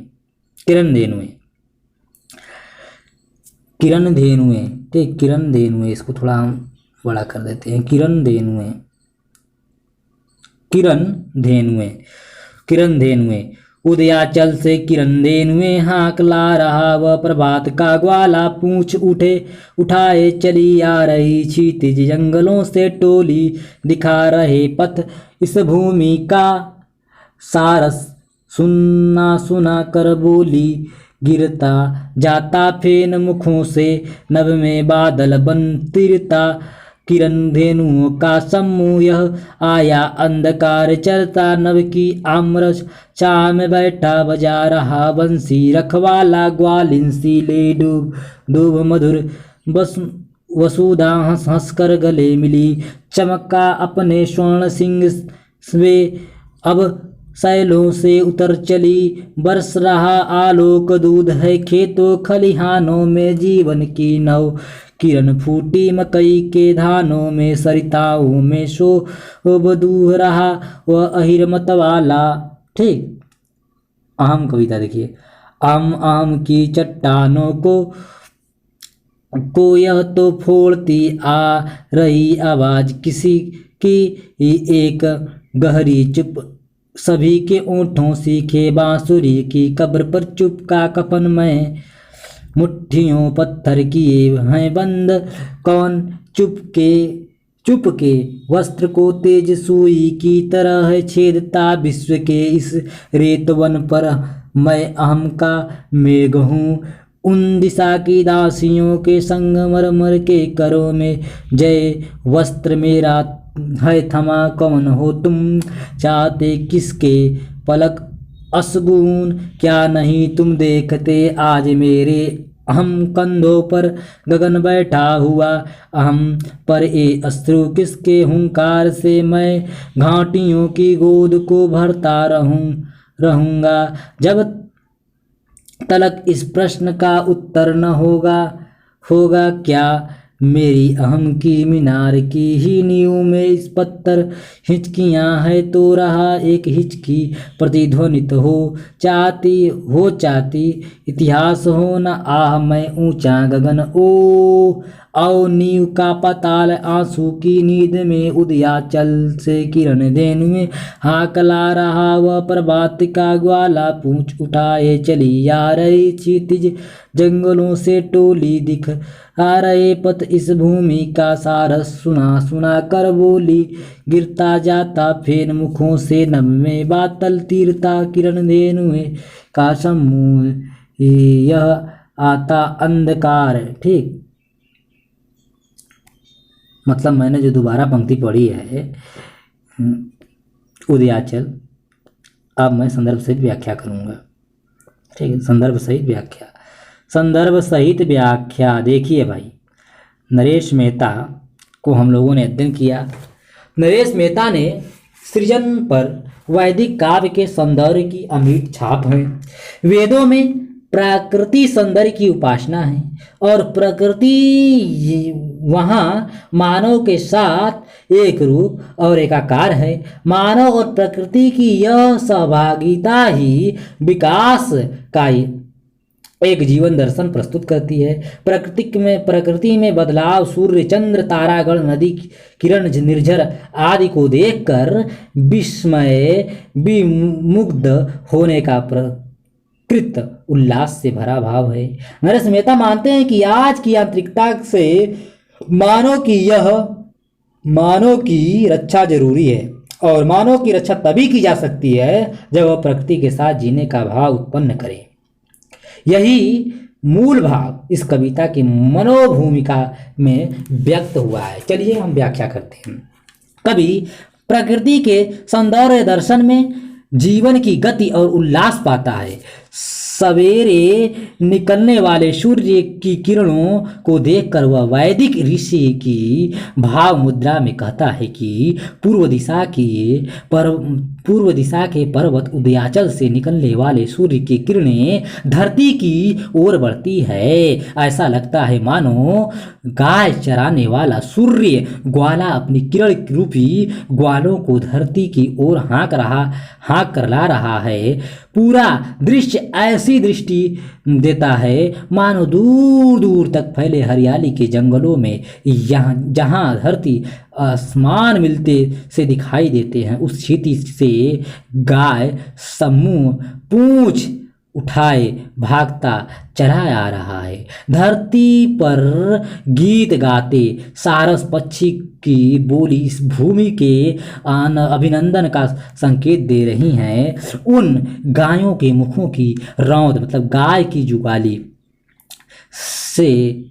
ठीक, किरण धेनुएं, इसको थोड़ा हम बड़ा कर देते हैं। किरण धेनुएं उदयाचल से किरण धेनुएं हाँक ला रहा वह प्रभात का ग्वाला, पूंछ उठाए चली आ रही क्षितिज जंगलों से टोली, दिखा रहे पथ इस भूमि का सारस, सुना कर बोली, गिरता जाता फेन मुखों से नभ में बादल बनतिरता, किरण धेनुओं का समूह यह आया अंधकार चरता, नभ की आम्रश छाह में बैठा बजा रहा बंसी, रखवाला ग्वालिन सी ले डूब मधुर वसुधा हंस हंस कर गले मिली, चमका अपने स्वर्ण सिंह वे अब सैलों से उतर चली, बरस रहा आलोक दूध है खेतों खलिहानों में जीवन की नव, किरण फूटी मकई के धानों में, सरिताओं में शोभ दूह रहा वह अहिर मतवाला। ठीक, अहम कविता देखिए। आम की चट्टानों को यह तो फोड़ती आ रही आवाज किसी की एक गहरी चुप, सभी के ओंठों सीखे बांसुरी की, कब्र पर चुप का कफन में मुट्ठियों पत्थर किए हैं बंद, कौन चुप के वस्त्र को तेज सुई की तरह छेदता, विश्व के इस रेतवन पर मैं अहम का मेघ हूँ, उन दिशा की दासियों के संग मरमर के करों में, जय वस्त्र मेरा है थमा कौन हो तुम, चाहते किसके पलक असगुन, क्या नहीं तुम देखते आज मेरे अहम कंधों पर गगन बैठा हुआ, अहम पर ए अश्रु किसके हुंकार से मैं घाटियों की गोद को भरता रहूंगा, जब तलक इस प्रश्न का उत्तर न होगा क्या मेरी अहम की मीनार की ही नींव में इस पत्थर हिचकियाँ है तो रहा एक हिचकी प्रतिध्वनित हो चाहती इतिहास हो न आह मैं ऊंचा गगन ओ आओ नींव का पताल आंसू की नींद में उदयाचल से किरण देने में हाकला रहा वह प्रभात का ग्वाला पूंछ उठाए चली आ रही क्षितिज जंगलों से टोली दिख आ रहे पथ इस भूमि का सारस सुना सुना कर बोली गिरता जाता फेन मुखों से नभ में बातल तीरता किरण धेनुए का समूह यह आता अंधकार। ठीक, मतलब मैंने जो दोबारा पंक्ति पढ़ी है उदयाचल, अब मैं संदर्भ सहित व्याख्या करूंगा। ठीक है, संदर्भ सहित व्याख्या। देखिए भाई, नरेश मेहता को हम लोगों ने अध्ययन किया। नरेश मेहता ने सृजन पर वैदिक काव्य के सौंदर्य की अमिट छाप है। वेदों में प्रकृति सौंदर्य की उपासना है और प्रकृति वहाँ मानव के साथ एक रूप और एकाकार है। मानव और प्रकृति की यह सहभागिता ही विकास का एक जीवन दर्शन प्रस्तुत करती है। प्रकृति में बदलाव, सूर्य, चंद्र, तारागण, नदी, किरण, निर्झर आदि को देखकर विमुग्ध होने का कृत उल्लास से भरा भाव है। नरेश मेहता मानते हैं कि आज की यांत्रिकता से मानव की रक्षा जरूरी है और मानव की रक्षा तभी की जा सकती है जब वह प्रकृति के साथ जीने का भाव उत्पन्न करे। यही मूल भाव इस कविता की मनोभूमिका में व्यक्त हुआ है। चलिए हम व्याख्या करते हैं। कवि प्रकृति के सौंदर्य दर्शन में जीवन की गति और उल्लास पाता है। सवेरे निकलने वाले सूर्य की किरणों को देखकर वह वैदिक ऋषि की भाव मुद्रा में कहता है कि पूर्व दिशा के पर्वत उदयाचल से निकलने वाले सूर्य की किरणें धरती की ओर बढ़ती है। ऐसा लगता है मानो गाय चराने वाला सूर्य ग्वाला अपनी किरण रूपी ग्वालों को धरती की ओर हाँक कर ला रहा है। पूरा दृश्य ऐसी दृष्टि देता है मानो दूर दूर तक फैले हरियाली के जंगलों में जहाँ धरती आसमान मिलते से दिखाई देते हैं, उस क्षिति से गाय समूह पूंछ उठाए भागता चला आ रहा है। धरती पर गीत गाते सारस पक्षी की बोली इस भूमि के अभिनंदन का संकेत दे रही हैं। उन गायों के मुखों की रौंद, मतलब गाय की जुगाली से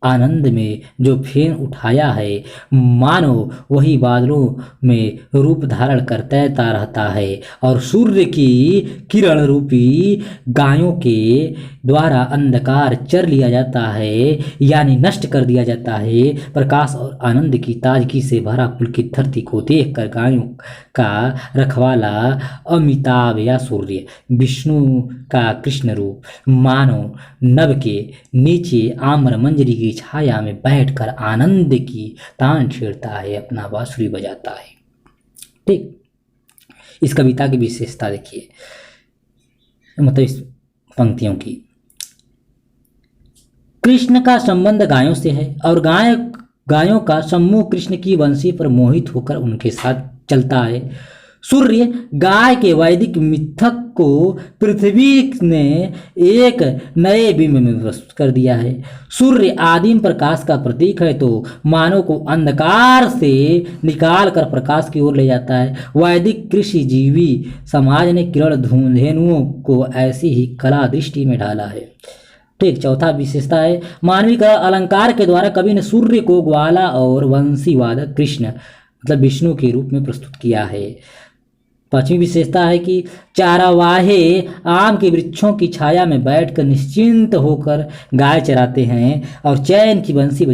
आनंद में जो फेन उठाया है, मानो वही बादलों में रूप धारण कर तैरता रहता है और सूर्य की किरण रूपी गायों के द्वारा अंधकार चर लिया जाता है, यानी नष्ट कर दिया जाता है। प्रकाश और आनंद की ताजगी से भरा पुलकित धरती को देखकर गायों का रखवाला अमिताभ या सूर्य, विष्णु का कृष्ण रूप, मानो नभ के नीचे आम्र मंजरी की छाया में बैठकर आनंद की तान छेड़ता है, अपना बांसुरी बजाता है। ठीक, इस कविता की विशेषता देखिए, मतलब इस पंक्तियों की। कृष्ण का संबंध गायों से है और गायों का समूह कृष्ण की वंशी पर मोहित होकर उनके साथ चलता है। सूर्य गाय के वैदिक मिथक को पृथ्वी ने एक नए बिंब में प्रस्तुत कर दिया है। सूर्य आदिम प्रकाश का प्रतीक है तो मानव को अंधकार से निकाल कर प्रकाश की ओर ले जाता है। वैदिक कृषि जीवी समाज ने किरण धेनुओं को ऐसी ही कला दृष्टि में ढाला है। ठीक, चौथा विशेषता है मानवीय अलंकार के द्वारा कवि ने सूर्य को ग्वाला और वंशीवादक कृष्ण मतलब विष्णु के रूप में प्रस्तुत किया है। पांचवी विशेषता है कि चारावाहे आम के वृक्षों की छाया में बैठकर निश्चिंत होकर गाय चराते हैं और चैन की बंसी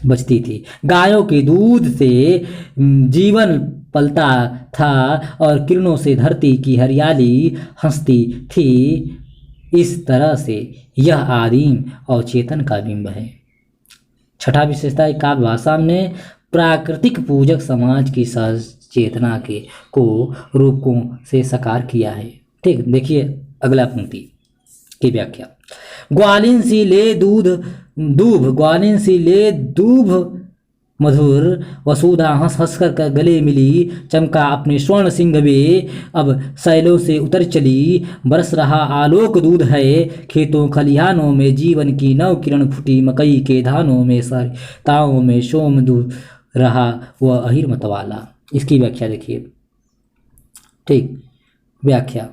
बजती थी। गायों के दूध से जीवन पलता था और किरणों से धरती की हरियाली हंसती थी। इस तरह से यह आदिम और चेतन का बिंब है। छठा विशेषता है काव्य भाषा ने प्राकृतिक पूजक समाज की सहज चेतना के को रूपों से साकार किया है। ठीक, देखिए अगला पंक्ति की व्याख्या। ग्वालिन सी ले दूध दूभ, ग्वालिन सी ले दूभ मधुर वसुधा हंस हंस कर गले मिली, चमका अपने स्वर्ण सिंह वे, अब शैलों से उतर चली, बरस रहा आलोक दूध है, खेतों खलिहानों में जीवन की नव किरण फूटी, मकई के धानों में सरिताओं में सोम दूध रहा वह अहिर मतवाला। इसकी व्याख्या देखिए। ठीक, व्याख्या।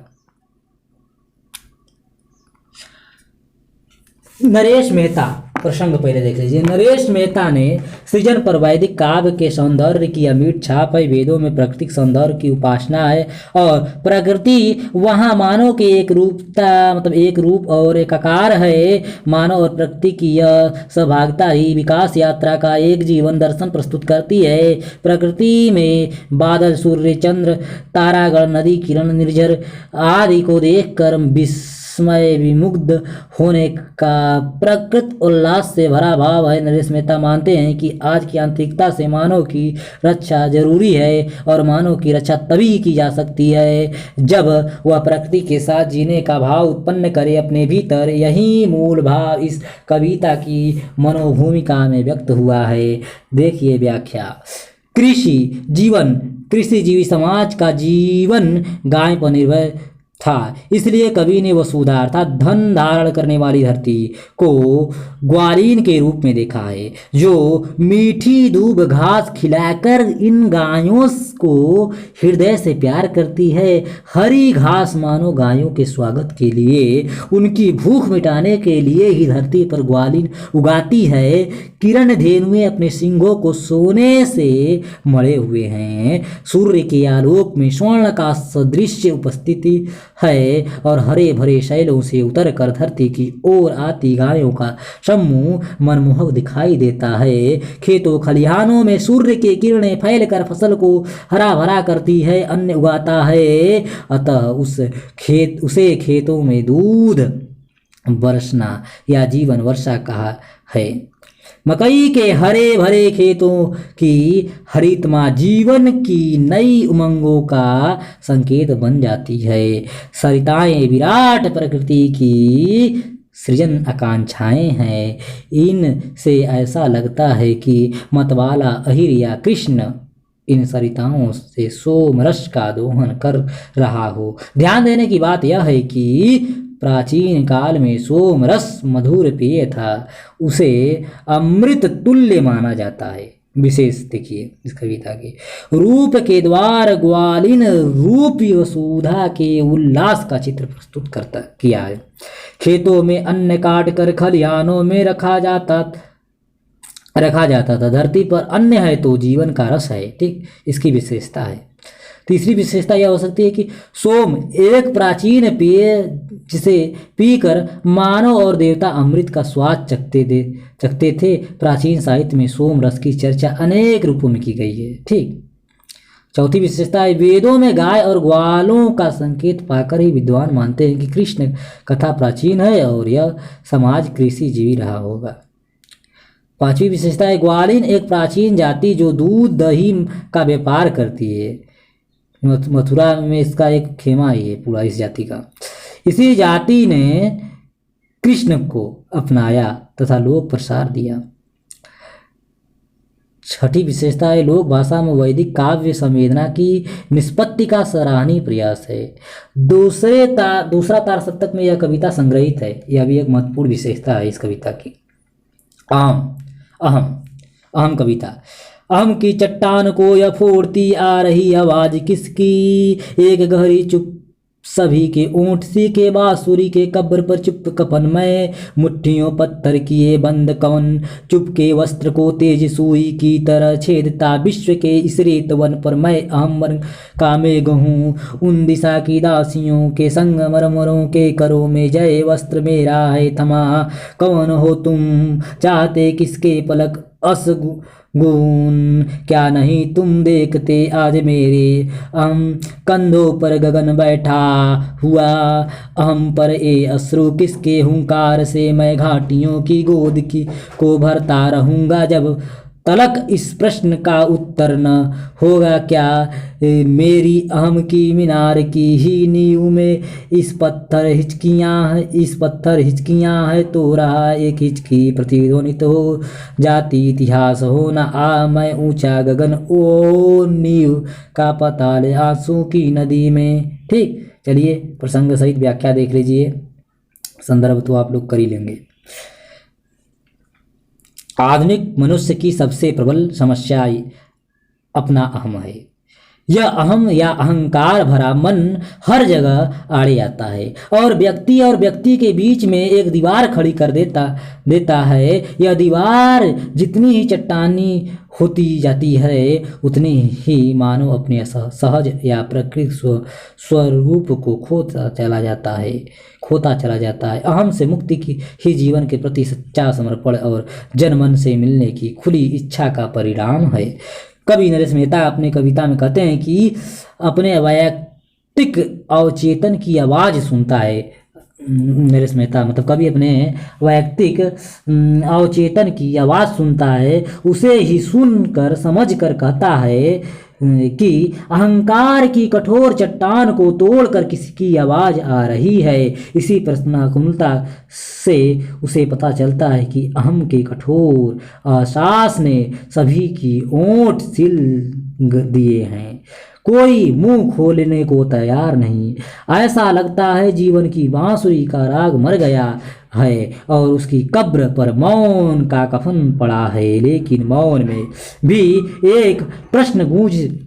नरेश मेहता, प्रसंग पहले देख लीजिए। नरेश मेहता ने सृजन पर वैदिक काव्य के सौंदर्य की अमिट छाप है। वेदों में प्राकृतिक सौंदर्य की उपासना है और प्रकृति वहाँ मानव के एक रूपता मतलब एक रूप और एक आकार है। मानव और प्रकृति की यह सहभागिता ही विकास यात्रा का एक जीवन दर्शन प्रस्तुत करती है। प्रकृति में बादल, सूर्य, चंद्र, तारागण, नदी, किरण, निर्झर आदि को देखकर विस्मय विमुग्ध होने का प्रकृत उल्लास से भरा भाव है। नरेश मेहता मानते हैं कि आज की आंतरिकता से मानव की रक्षा जरूरी है और मानव की रक्षा तभी की जा सकती है जब वह प्रकृति के साथ जीने का भाव उत्पन्न करे अपने भीतर। यही मूल भाव इस कविता की मनोभूमिका में व्यक्त हुआ है। देखिए व्याख्या। कृषि जीवी समाज का जीवन गाय पर निर्भर था, इसलिए कवि ने वसुधा अर्थात धन धारण करने वाली धरती को ग्वालिन के रूप में देखा है, जो मीठी दूब घास खिलाकर इन गायों को हृदय से प्यार करती है। हरी घास मानो गायों के स्वागत के लिए, उनकी भूख मिटाने के लिए ही धरती पर ग्वालिन उगाती है। किरण धेनुएं अपने सिंगों को सोने से मढ़े हुए हैं। सूर्य के आलोक में स्वर्ण का सदृश्य उपस्थिति है और हरे भरे शैलों से उतरकर धरती की ओर आती गायों का समूह मनमोहक दिखाई देता है। खेतों खलिहानों में सूर्य की किरणें फैलकर फसल को हरा भरा करती है, अन्न उगाता है। अतः उसे खेतों में दूध बरसना या जीवन वर्षा कहा है। मकई के हरे भरे खेतों की हरितमा जीवन की नई उमंगों का संकेत बन जाती है। सरिताएं विराट प्रकृति की सृजन आकांक्षाएं हैं। इनसे ऐसा लगता है कि मतवाला अहिर या कृष्ण इन सरिताओं से सोमरस का दोहन कर रहा हो। ध्यान देने की बात यह है कि प्राचीन काल में सोमरस मधुर पेय था, उसे अमृत तुल्य माना जाता है। विशेष देखिए इस कविता के रूप के द्वार ग्वालिन रूपी वसुधा के उल्लास का चित्र प्रस्तुत किया है। खेतों में अन्न काट कर खलिहानों में रखा जाता था। धरती पर अन्न है तो जीवन का रस है। ठीक, इसकी विशेषता है। तीसरी विशेषता यह हो सकती है कि सोम एक प्राचीन पेय जिसे पीकर मानव और देवता अमृत का स्वाद चखते थे। प्राचीन साहित्य में सोम रस की चर्चा अनेक रूपों में की गई है। ठीक, चौथी विशेषता है वेदों में गाय और ग्वालों का संकेत पाकर ही विद्वान मानते हैं कि कृष्ण कथा प्राचीन है और यह समाज कृषि जीवी रहा होगा। पांचवी विशेषता है ग्वालिन एक प्राचीन जाति जो दूध दही का व्यापार करती है। मथुरा में इसका एक खेमा ही है पूरा इस जाति का। इसी जाति ने कृष्ण को अपनाया तथा लोक प्रसार दिया। छठी विशेषता है लोक भाषा में वैदिक काव्य संवेदना की निष्पत्ति का सराहनीय प्रयास है। दूसरा तार सप्तक में यह कविता संग्रहित है। यह भी एक महत्वपूर्ण विशेषता है इस कविता की। अहम कविता। अहम की चट्टान को यह फोड़ती आ रही आवाज किसकी, एक गहरी चुप सभी के ऊँट सी के बांसुरी के कब्र पर चुप कफन में मुट्ठियों पत्थर किए बंद कवन, चुप के वस्त्र को तेज सुई की तरह छेदता विश्व के इस रेत वन पर मैं अहम का मेघ हूँ। उन दिशा की दासियों के संग मरमरों के करों में जय वस्त्र मेरा है थमा। कौन हो तुम चाहते किसके पलक गुण। क्या नहीं तुम देखते आज मेरे कंधों पर गगन बैठा हुआ, अहम पर ए अश्रु किसके हुंकार से मैं घाटियों की गोद की को भरता रहूंगा जब तलक इस प्रश्न का उत्तर न होगा। क्या मेरी अहम की मीनार की ही नींव में इस पत्थर हिचकियां है तो रहा एक हिचकी प्रतिध्वनित हो जाती इतिहास हो न आ मैं ऊंचा गगन ओ नींव का पताल आंसू की नदी में। ठीक, चलिए प्रसंग सहित व्याख्या देख लीजिए, संदर्भ तो आप लोग कर ही लेंगे। आधुनिक मनुष्य की सबसे प्रबल समस्या अपना अहम है। यह अहम या अहंकार भरा मन हर जगह आड़े आता है और व्यक्ति के बीच में एक दीवार खड़ी कर देता है। यह दीवार जितनी ही चट्टानी होती जाती है उतनी ही मानव अपने सहज या प्रकृति स्वरूप को खोता चला जाता है। अहम से मुक्ति की ही जीवन के प्रति सच्चा समर्पण और जनमन से मिलने की खुली इच्छा का परिणाम है। कवि नरेश मेहता अपनी कविता में कहते हैं कि अपने वैयक्तिक अवचेतन की आवाज़ सुनता है। नरेश मेहता मतलब कवि अपने वैयक्तिक अवचेतन की आवाज़ सुनता है, उसे ही सुनकर समझकर कहता है कि अहंकार की कठोर चट्टान को तोड़कर किसकी आवाज़ आ रही है। इसी प्रश्नाकुलता से उसे पता चलता है कि अहम के कठोर आश्वास ने सभी की ओंठ सिल दिए हैं, कोई मुंह खोलने को तैयार नहीं। ऐसा लगता है जीवन की बांसुरी का राग मर गया है और उसकी कब्र पर मौन का कफन पड़ा है। लेकिन मौन में भी एक प्रश्न गूंज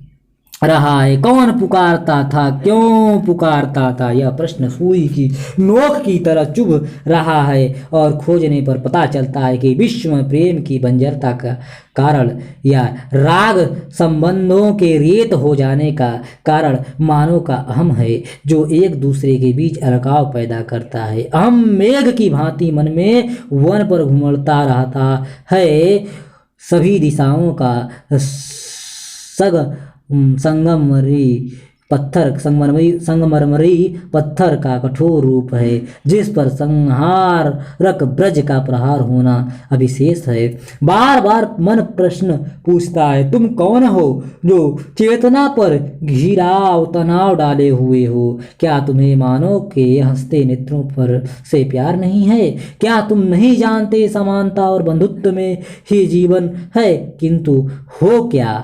रहा है, कौन पुकारता था, क्यों पुकारता था। यह प्रश्न सुई की नोक की तरह चुभ रहा है और खोजने पर पता चलता है कि विश्व में प्रेम की बंजरता का कारण या राग संबंधों के रेत हो जाने का कारण मानव का अहम है, जो एक दूसरे के बीच अलगाव पैदा करता है। अहम मेघ की भांति मन में वन पर घुमड़ता रहता है, सभी दिशाओं का संगमरमरी पत्थर का कठोर रूप है, जिस पर संहारक ब्रज का प्रहार होना अविशेष है। बार बार मन प्रश्न पूछता है, तुम कौन हो जो चेतना पर घिराव तनाव डाले हुए हो। क्या तुम्हें मानव के हंसते नेत्रों पर से प्यार नहीं है? क्या तुम नहीं जानते समानता और बंधुत्व में ही जीवन है? किंतु हो क्या,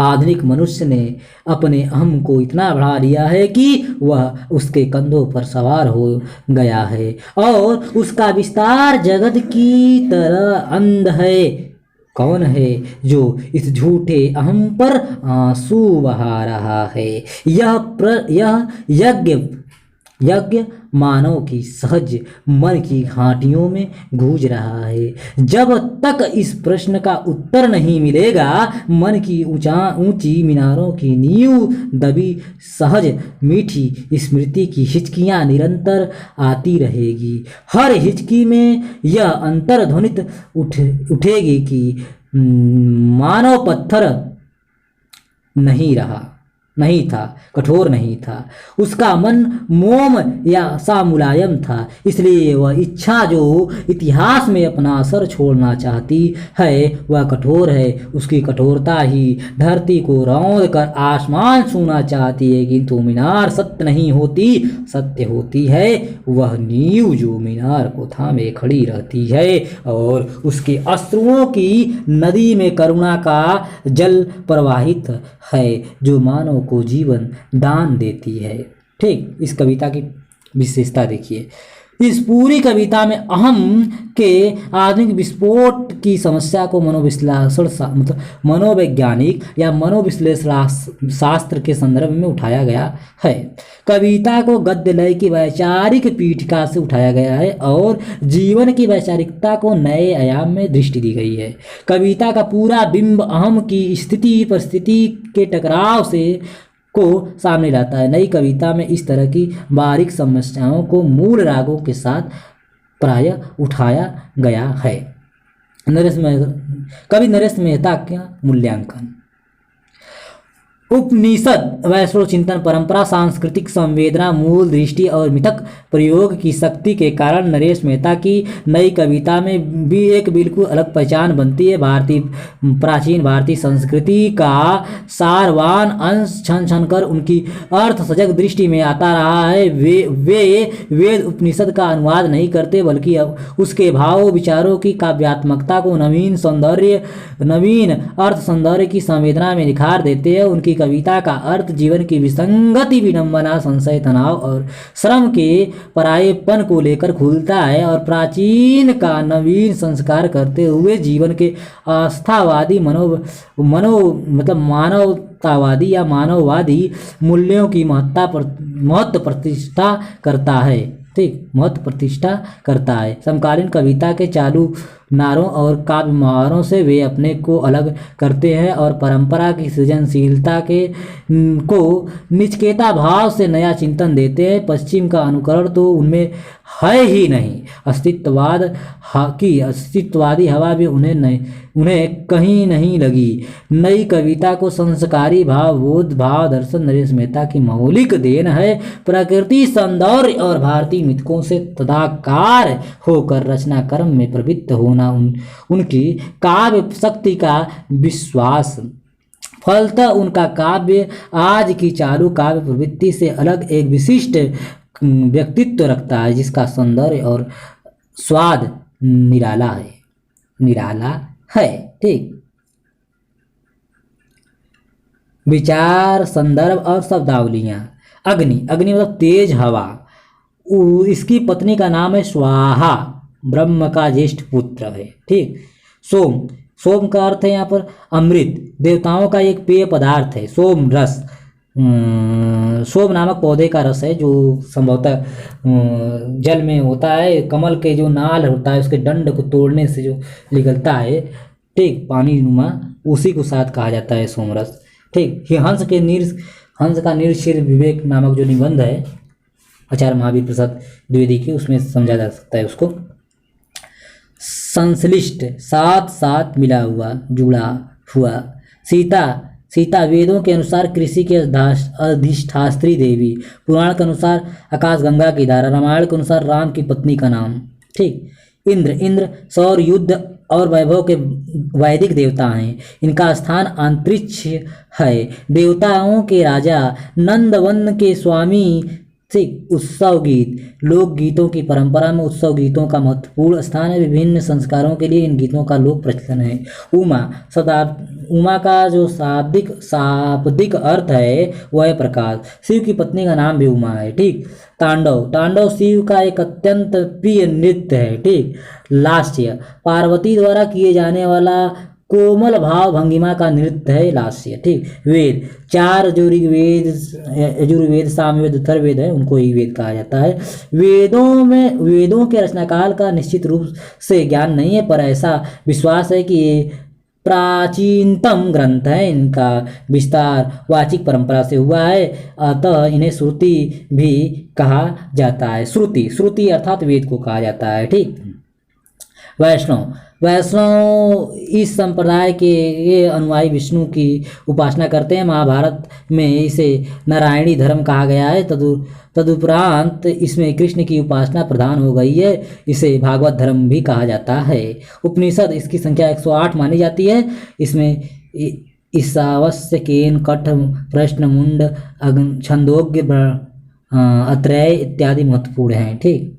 आधुनिक मनुष्य ने अपने अहम को इतना बढ़ा लिया है कि वह उसके कंधों पर सवार हो गया है और उसका विस्तार जगत की तरह अंध है। कौन है जो इस झूठे अहम पर आंसू बहा रहा है? यह यज्ञ मानव की सहज मन की घाटियों में गूंज रहा है। जब तक इस प्रश्न का उत्तर नहीं मिलेगा, मन की ऊंची मीनारों की नींव दबी सहज मीठी स्मृति की हिचकियां निरंतर आती रहेगी। हर हिचकी में यह अंतर्ध्वनित उठेगी कि मानव पत्थर नहीं था, कठोर नहीं था, उसका मन मोम या सा मुलायम था। इसलिए वह इच्छा जो इतिहास में अपना असर छोड़ना चाहती है वह कठोर है। उसकी कठोरता ही धरती को रौंद कर आसमान छूना चाहती है। किंतु मीनार सत्य नहीं होती, सत्य होती है वह नींव जो मीनार को थामे खड़ी रहती है और उसके अश्रुओं की नदी में करुणा का जल प्रवाहित है, जो मानव को जीवन दान देती है। ठीक, इस कविता की विशेषता देखिए। इस पूरी कविता में अहम के आधुनिक विस्फोट की समस्या को मनोवैज्ञानिक या मनोविश्लेषण शास्त्र के संदर्भ में उठाया गया है। कविता को गद्य लय की वैचारिक पीठिका से उठाया गया है और जीवन की वैचारिकता को नए आयाम में दृष्टि दी गई है। कविता का पूरा बिंब अहम की स्थिति परिस्थिति के टकराव से को सामने लाता है। नई कविता में इस तरह की बारीक समस्याओं को मूल रागों के साथ प्रायः उठाया गया है। नरेश मेहता कवि नरेश मेहता का मूल्यांकन। उपनिषद वैष्णव चिंतन परंपरा, सांस्कृतिक संवेदना, मूल दृष्टि और मिथक प्रयोग की शक्ति के कारण नरेश मेहता की नई कविता में भी एक बिल्कुल अलग पहचान बनती है। प्राचीन भारतीय संस्कृति का सारवान अंश छन छन कर उनकी अर्थ सजग दृष्टि में आता रहा है। वे वेद उपनिषद का अनुवाद नहीं करते, बल्कि उसके भाव विचारों की काव्यात्मकता को नवीन अर्थ सौंदर्य की संवेदना में निखार देते हैं। उनकी कविता का अर्थ जीवन की विसंगति, विडंबना, संशय, तनाव और श्रम के परायेपन को लेकर खुलता है और प्राचीन का नवीन संस्कार करते हुए जीवन के आस्थावादी मानवतावादी या मानववादी मूल्यों की महत्व प्रतिष्ठा करता है। ठीक, महत्व प्रतिष्ठा करता है। समकालीन कविता के चालू नारों और काव्य मुहावरों से वे अपने को अलग करते हैं और परंपरा की सृजनशीलता को निचकेता भाव से नया चिंतन देते हैं। पश्चिम का अनुकरण तो उनमें है ही नहीं। अस्तित्ववादी हवा भी उन्हें कहीं नहीं लगी। नई कविता को संस्कारी भाव, बोध, भाव दर्शन नरेश मेहता की मौलिक देन है। प्रकृति, सौंदर्य और भारतीय मिथकों से तदाकार होकर रचना कर्म में प्रवृत्त होना उनकी काव्य शक्ति का विश्वास। फलतः उनका काव्य आज की चालू काव्य प्रवृत्ति से अलग एक विशिष्ट व्यक्तित्व रखता है, जिसका सौंदर्य और स्वाद निराला है। ठीक, विचार, संदर्भ और शब्दावलियां। अग्नि मतलब तेज हवा। इसकी पत्नी का नाम है स्वाहा, ब्रह्म का ज्येष्ठ पुत्र है। ठीक, सोम का अर्थ है यहाँ पर अमृत, देवताओं का एक पेय पदार्थ है। सोम रस, सोम नामक पौधे का रस है जो संभवतः जल में होता है। कमल के जो नाल होता है उसके डंड को तोड़ने से जो निकलता है, ठीक, पानी नुमा, उसी को साथ कहा जाता है सोमरस। ठीक, ये हंस का निरशिर विवेक नामक जो निबंध है आचार्य महावीर प्रसाद द्विवेदी की, उसमें समझा जा सकता है उसको। संश्लिष्ट, साथ मिला हुआ, जुड़ा हुआ। सीता वेदों के अनुसार कृषि के अधिष्ठात्री देवी, पुराण के अनुसार आकाशगंगा की धारा, रामायण के अनुसार राम की पत्नी का नाम। ठीक, इंद्र सौर, युद्ध और वैभव के वैदिक देवता हैं। इनका स्थान अंतरिक्ष है। देवताओं के राजा, नंदवन के स्वामी। ठीक, उत्सव गीत, लोक गीतों की परंपरा में उत्सव गीतों का महत्वपूर्ण स्थान है। विभिन्न संस्कारों के लिए इन गीतों का लोक प्रचलन है। उमा का जो शाब्दिक अर्थ है वह है प्रकाश। शिव की पत्नी का नाम भी उमा है। ठीक, तांडव शिव का एक अत्यंत प्रिय नृत्य है। ठीक, लास्य, पार्वती द्वारा किए जाने वाला कोमल भाव भंगिमा का नृत्य है लास्य। ठीक, वेद, चार जो ऋग्वेद, यजुर्वेद, सामवेद, अथर्ववेद है, उनको ही वेद कहा जाता है। वेदों के रचनाकाल का निश्चित रूप से ज्ञान नहीं है, पर ऐसा विश्वास है कि ये प्राचीनतम ग्रंथ है। इनका विस्तार वाचिक परंपरा से हुआ है, अतः इन्हें श्रुति भी कहा जाता है। श्रुति अर्थात वेद को कहा जाता है। ठीक, वैष्णव इस संप्रदाय के ये अनुयायी विष्णु की उपासना करते हैं। महाभारत में इसे नारायणी धर्म कहा गया है। तदुपरांत इसमें कृष्ण की उपासना प्रधान हो गई है। इसे भागवत धर्म भी कहा जाता है। उपनिषद, इसकी संख्या 108 मानी जाती है। इसमें ईशावास्य, केन, कठ, प्रश्न, मुंड, छंदोग्य, अत्रय इत्यादि महत्वपूर्ण हैं। ठीक,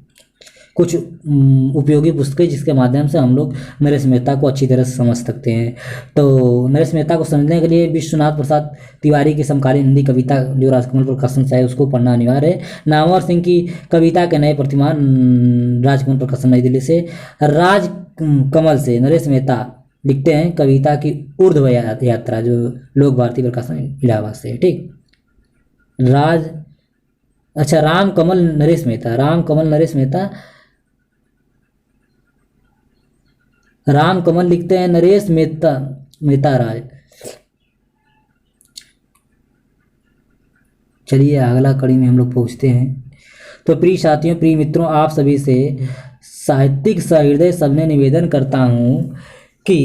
कुछ उपयोगी पुस्तकें जिसके माध्यम से हम लोग नरेश मेहता को अच्छी तरह से समझ सकते हैं। तो नरेश मेहता को समझने के लिए विश्वनाथ प्रसाद तिवारी की समकालीन हिंदी कविता जो राजकमल प्रकाशन से है उसको पढ़ना अनिवार्य है। नामवर सिंह की कविता के नए प्रतिमान, राजकमल प्रकाशन नई दिल्ली से। राजकमल से नरेश मेहता लिखते हैं कविता की ऊर्ध्व यात्रा, जो लोक भारती प्रकाशन इलाहाबाद से है। ठीक, रामकमल नरेश मेहता रामकमल लिखते हैं नरेश मेहता राय। चलिए अगला कड़ी में हम लोग पहुँचते हैं। तो प्रिय साथियों, प्रिय मित्रों, आप सभी से साहित्यिक सहृदय सबने निवेदन करता हूँ कि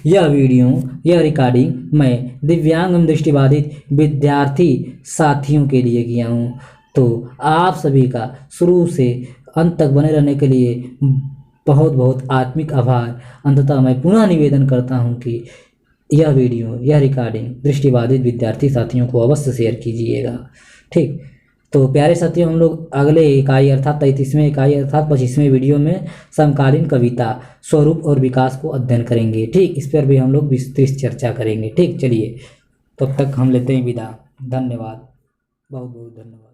यह रिकॉर्डिंग मैं दिव्यांग एवं दृष्टिबाधित विद्यार्थी साथियों के लिए किया हूँ। तो आप सभी का शुरू से अंत तक बने रहने के लिए बहुत बहुत आत्मिक आभार। अंततः मैं पुनः निवेदन करता हूँ कि यह रिकॉर्डिंग दृष्टिबाधित विद्यार्थी साथियों को अवश्य शेयर कीजिएगा। ठीक, तो प्यारे साथियों, हम लोग अगले इकाई अर्थात 33वें इकाई अर्थात 25वें वीडियो में समकालीन कविता स्वरूप और विकास को अध्ययन करेंगे। ठीक, इस पर भी हम लोग विस्तृत चर्चा करेंगे। ठीक, चलिए तब तक हम लेते हैं विदा। धन्यवाद, बहुत बहुत धन्यवाद।